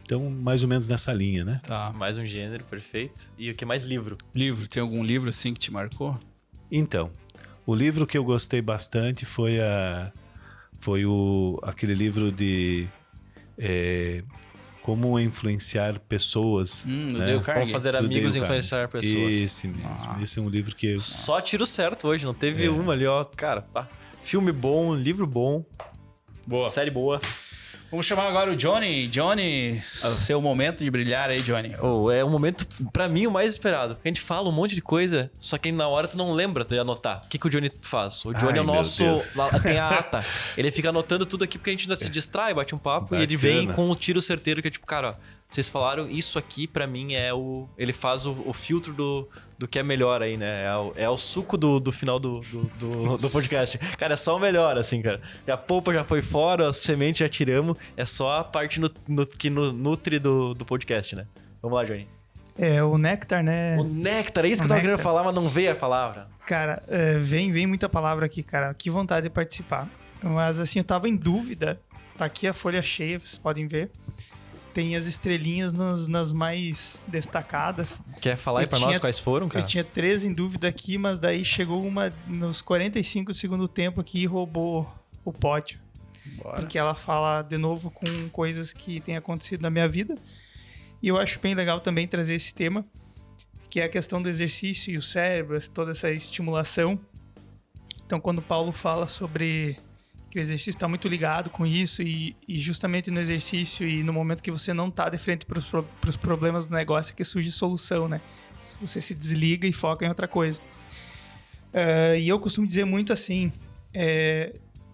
Então, mais ou menos nessa linha, né? Tá. Mais um gênero, perfeito. E o que mais? Livro. Livro, tem algum livro assim que te marcou? Então, o livro que eu gostei bastante foi aquele livro de como influenciar pessoas. Do né? Dale Carnegie. Como fazer Do amigos Dale e influenciar Carnegie. pessoas. Esse mesmo. Nossa. Esse é um livro que... Só tiro certo hoje, não teve uma ali, ó. Cara, pá. Filme bom, livro bom, Boa. série boa. Vamos chamar agora o Johnny. Johnny, seu momento de brilhar aí, Johnny. É um momento, pra mim, o mais esperado. Porque a gente fala um monte de coisa, só que na hora tu não lembra de anotar. O que o Johnny faz? O Johnny Ai, é o meu nosso... Deus. Tem a ata. Ele fica anotando tudo aqui porque a gente ainda se distrai, bate um papo e ele vem com o tiro certeiro que é tipo, cara, ó, vocês falaram, isso aqui pra mim ele faz o filtro do que é melhor aí, né? É o suco do final do podcast. Cara, é só o melhor, assim, cara. A polpa já foi fora, as sementes já tiramos, é só a parte que nutre do podcast, né? Vamos lá, Johnny. É o néctar, né? O néctar, é isso que eu tava querendo falar, mas não veio a palavra. Cara, vem muita palavra aqui, cara. Que vontade de participar. Mas assim, eu tava em dúvida. Tá aqui a folha cheia, vocês podem ver. Tem as estrelinhas nas mais destacadas. Quer falar aí pra nós quais foram, cara? Eu tinha 13 em dúvida aqui, mas daí chegou uma nos 45 do segundo tempo aqui e roubou o pódio. Bora. Porque ela fala de novo com coisas que têm acontecido na minha vida. E eu acho bem legal também trazer esse tema, que é a questão do exercício e o cérebro, toda essa estimulação. Então, quando o Paulo fala sobre que o exercício está muito ligado com isso e justamente no exercício e no momento que você não está de frente para os problemas do negócio é que surge solução, né? Você se desliga e foca em outra coisa. E eu costumo dizer muito assim,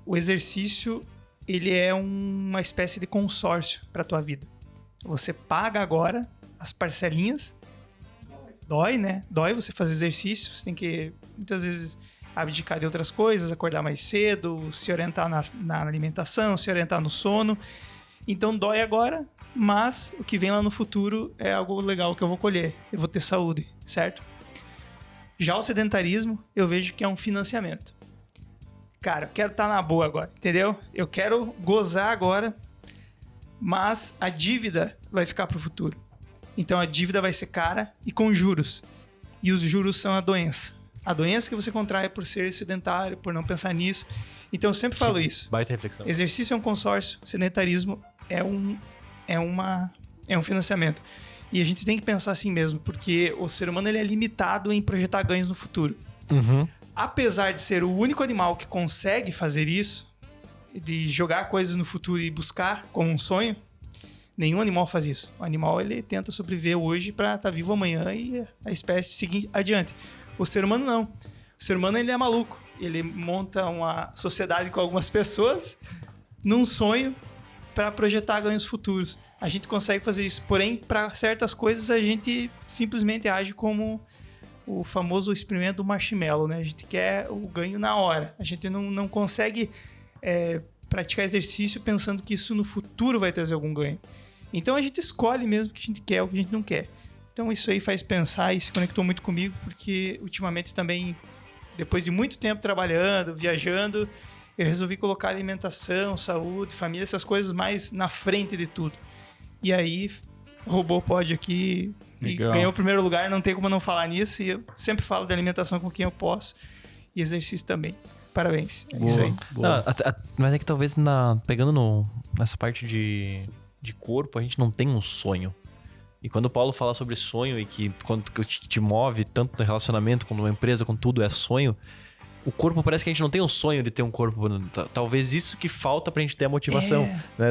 o exercício ele é uma espécie de consórcio para a tua vida. Você paga agora as parcelinhas. Dói, né? Dói você fazer exercício. Você tem que, muitas vezes, abdicar de outras coisas, acordar mais cedo, se orientar na alimentação, se orientar no sono. Então, dói agora, mas o que vem lá no futuro é algo legal que eu vou colher. Eu vou ter saúde, certo? Já o sedentarismo, eu vejo que é um financiamento. Cara, eu quero estar na boa agora, entendeu? Eu quero gozar agora, mas a dívida vai ficar para o futuro. Então a dívida vai ser cara e com juros. E os juros são a doença. A doença que você contrai por ser sedentário, por não pensar nisso. Então eu sempre falo isso. Baita reflexão. Exercício é um consórcio, sedentarismo é um financiamento. E a gente tem que pensar assim mesmo, porque o ser humano ele é limitado em projetar ganhos no futuro. Uhum. Apesar de ser o único animal que consegue fazer isso, de jogar coisas no futuro e buscar como um sonho, nenhum animal faz isso. O animal ele tenta sobreviver hoje para estar vivo amanhã e a espécie seguir adiante. O ser humano não. O ser humano ele é maluco. Ele monta uma sociedade com algumas pessoas num sonho para projetar ganhos futuros. A gente consegue fazer isso, porém para certas coisas a gente simplesmente age como o famoso experimento do marshmallow, né? A gente quer o ganho na hora. A gente não consegue praticar exercício pensando que isso no futuro vai trazer algum ganho. Então a gente escolhe mesmo o que a gente quer ou o que a gente não quer. Então isso aí faz pensar e se conectou muito comigo, porque ultimamente também, depois de muito tempo trabalhando, viajando, eu resolvi colocar alimentação, saúde, família, essas coisas mais na frente de tudo. E aí roubou o pódio aqui e ganhou o primeiro lugar, não tem como não falar nisso. E eu sempre falo de alimentação com quem eu posso e exercício também. Parabéns. É isso aí. Não, mas é que talvez pegando nessa parte de corpo, a gente não tem um sonho. E quando o Paulo fala sobre sonho e que quando te move tanto no relacionamento, como numa empresa, com tudo é sonho, o corpo parece que a gente não tem um sonho de ter um corpo. Talvez isso que falta pra gente ter a motivação. Né?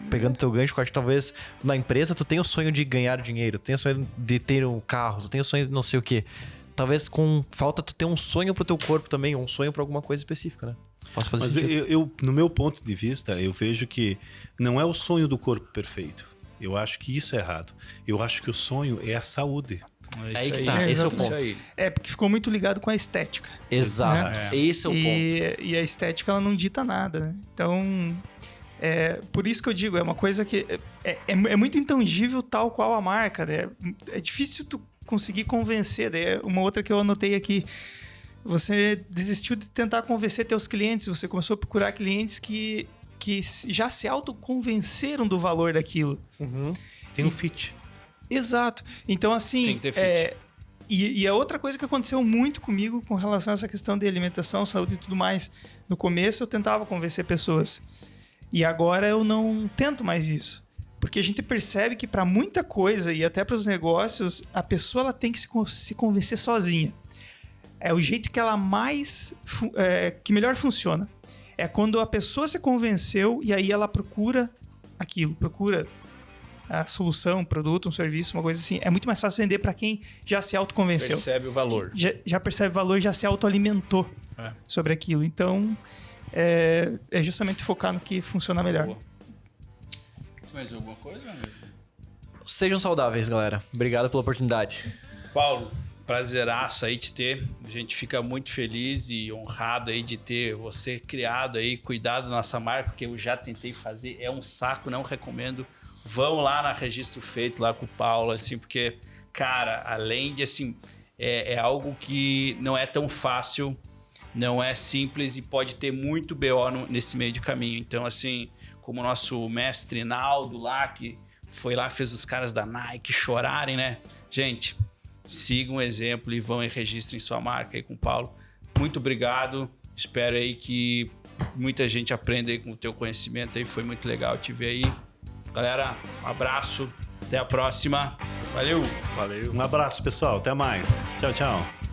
Pegando teu gancho, eu acho que talvez na empresa tu tenha o sonho de ganhar dinheiro, tu tenha o sonho de ter um carro, tu tenha o sonho de não sei o quê. Talvez falta tu ter um sonho pro teu corpo também, um sonho pra alguma coisa específica, né? Posso fazer sentido? Eu, no meu ponto de vista, eu vejo que não é o sonho do corpo perfeito. Eu acho que isso é errado. Eu acho que o sonho é a saúde. É aí que tá, esse é o ponto. Porque ficou muito ligado com a estética. Exato, esse é o ponto. E a estética, ela não dita nada, né? Então, por isso que eu digo, é uma coisa que é muito intangível, tal qual a marca, né? É difícil tu conseguir convencer, né? Uma outra que eu anotei aqui, você desistiu de tentar convencer teus clientes, você começou a procurar clientes que já se autoconvenceram do valor daquilo. Uhum. Tem um fit. Exato. Então, assim... Tem que ter fit. E a outra coisa que aconteceu muito comigo com relação a essa questão de alimentação, saúde e tudo mais, no começo eu tentava convencer pessoas. E agora eu não tento mais isso. Porque a gente percebe que para muita coisa e até para os negócios, a pessoa ela tem que se convencer sozinha. É o jeito que ela que melhor funciona. É quando a pessoa se convenceu e aí ela procura aquilo, procura a solução, um produto, um serviço, uma coisa assim. É muito mais fácil vender para quem já se autoconvenceu. Percebe o valor. Já percebe o valor, já se autoalimentou sobre aquilo. Então, é justamente focar no que funciona melhor. Boa. Mais alguma coisa? sejam saudáveis, galera. Obrigado pela oportunidade. Paulo, prazeraço aí te ter. A gente fica muito feliz e honrado aí de ter você criado aí, cuidado da nossa marca, porque eu já tentei fazer, é um saco, não recomendo. Vão lá na Registro Feito, lá com o Paulo, assim, porque, cara, além de, assim, é algo que não é tão fácil, não é simples e pode ter muito BO nesse meio de caminho. Então, assim, como o nosso mestre Naldo lá, que foi lá, fez os caras da Nike chorarem, né? Gente, sigam o exemplo e vão e registrem sua marca aí com o Paulo. Muito obrigado. Espero aí que muita gente aprenda aí com o teu conhecimento aí. Foi muito legal te ver aí. Galera, um abraço. Até a próxima. Valeu. Um abraço, pessoal. Até mais. Tchau, tchau.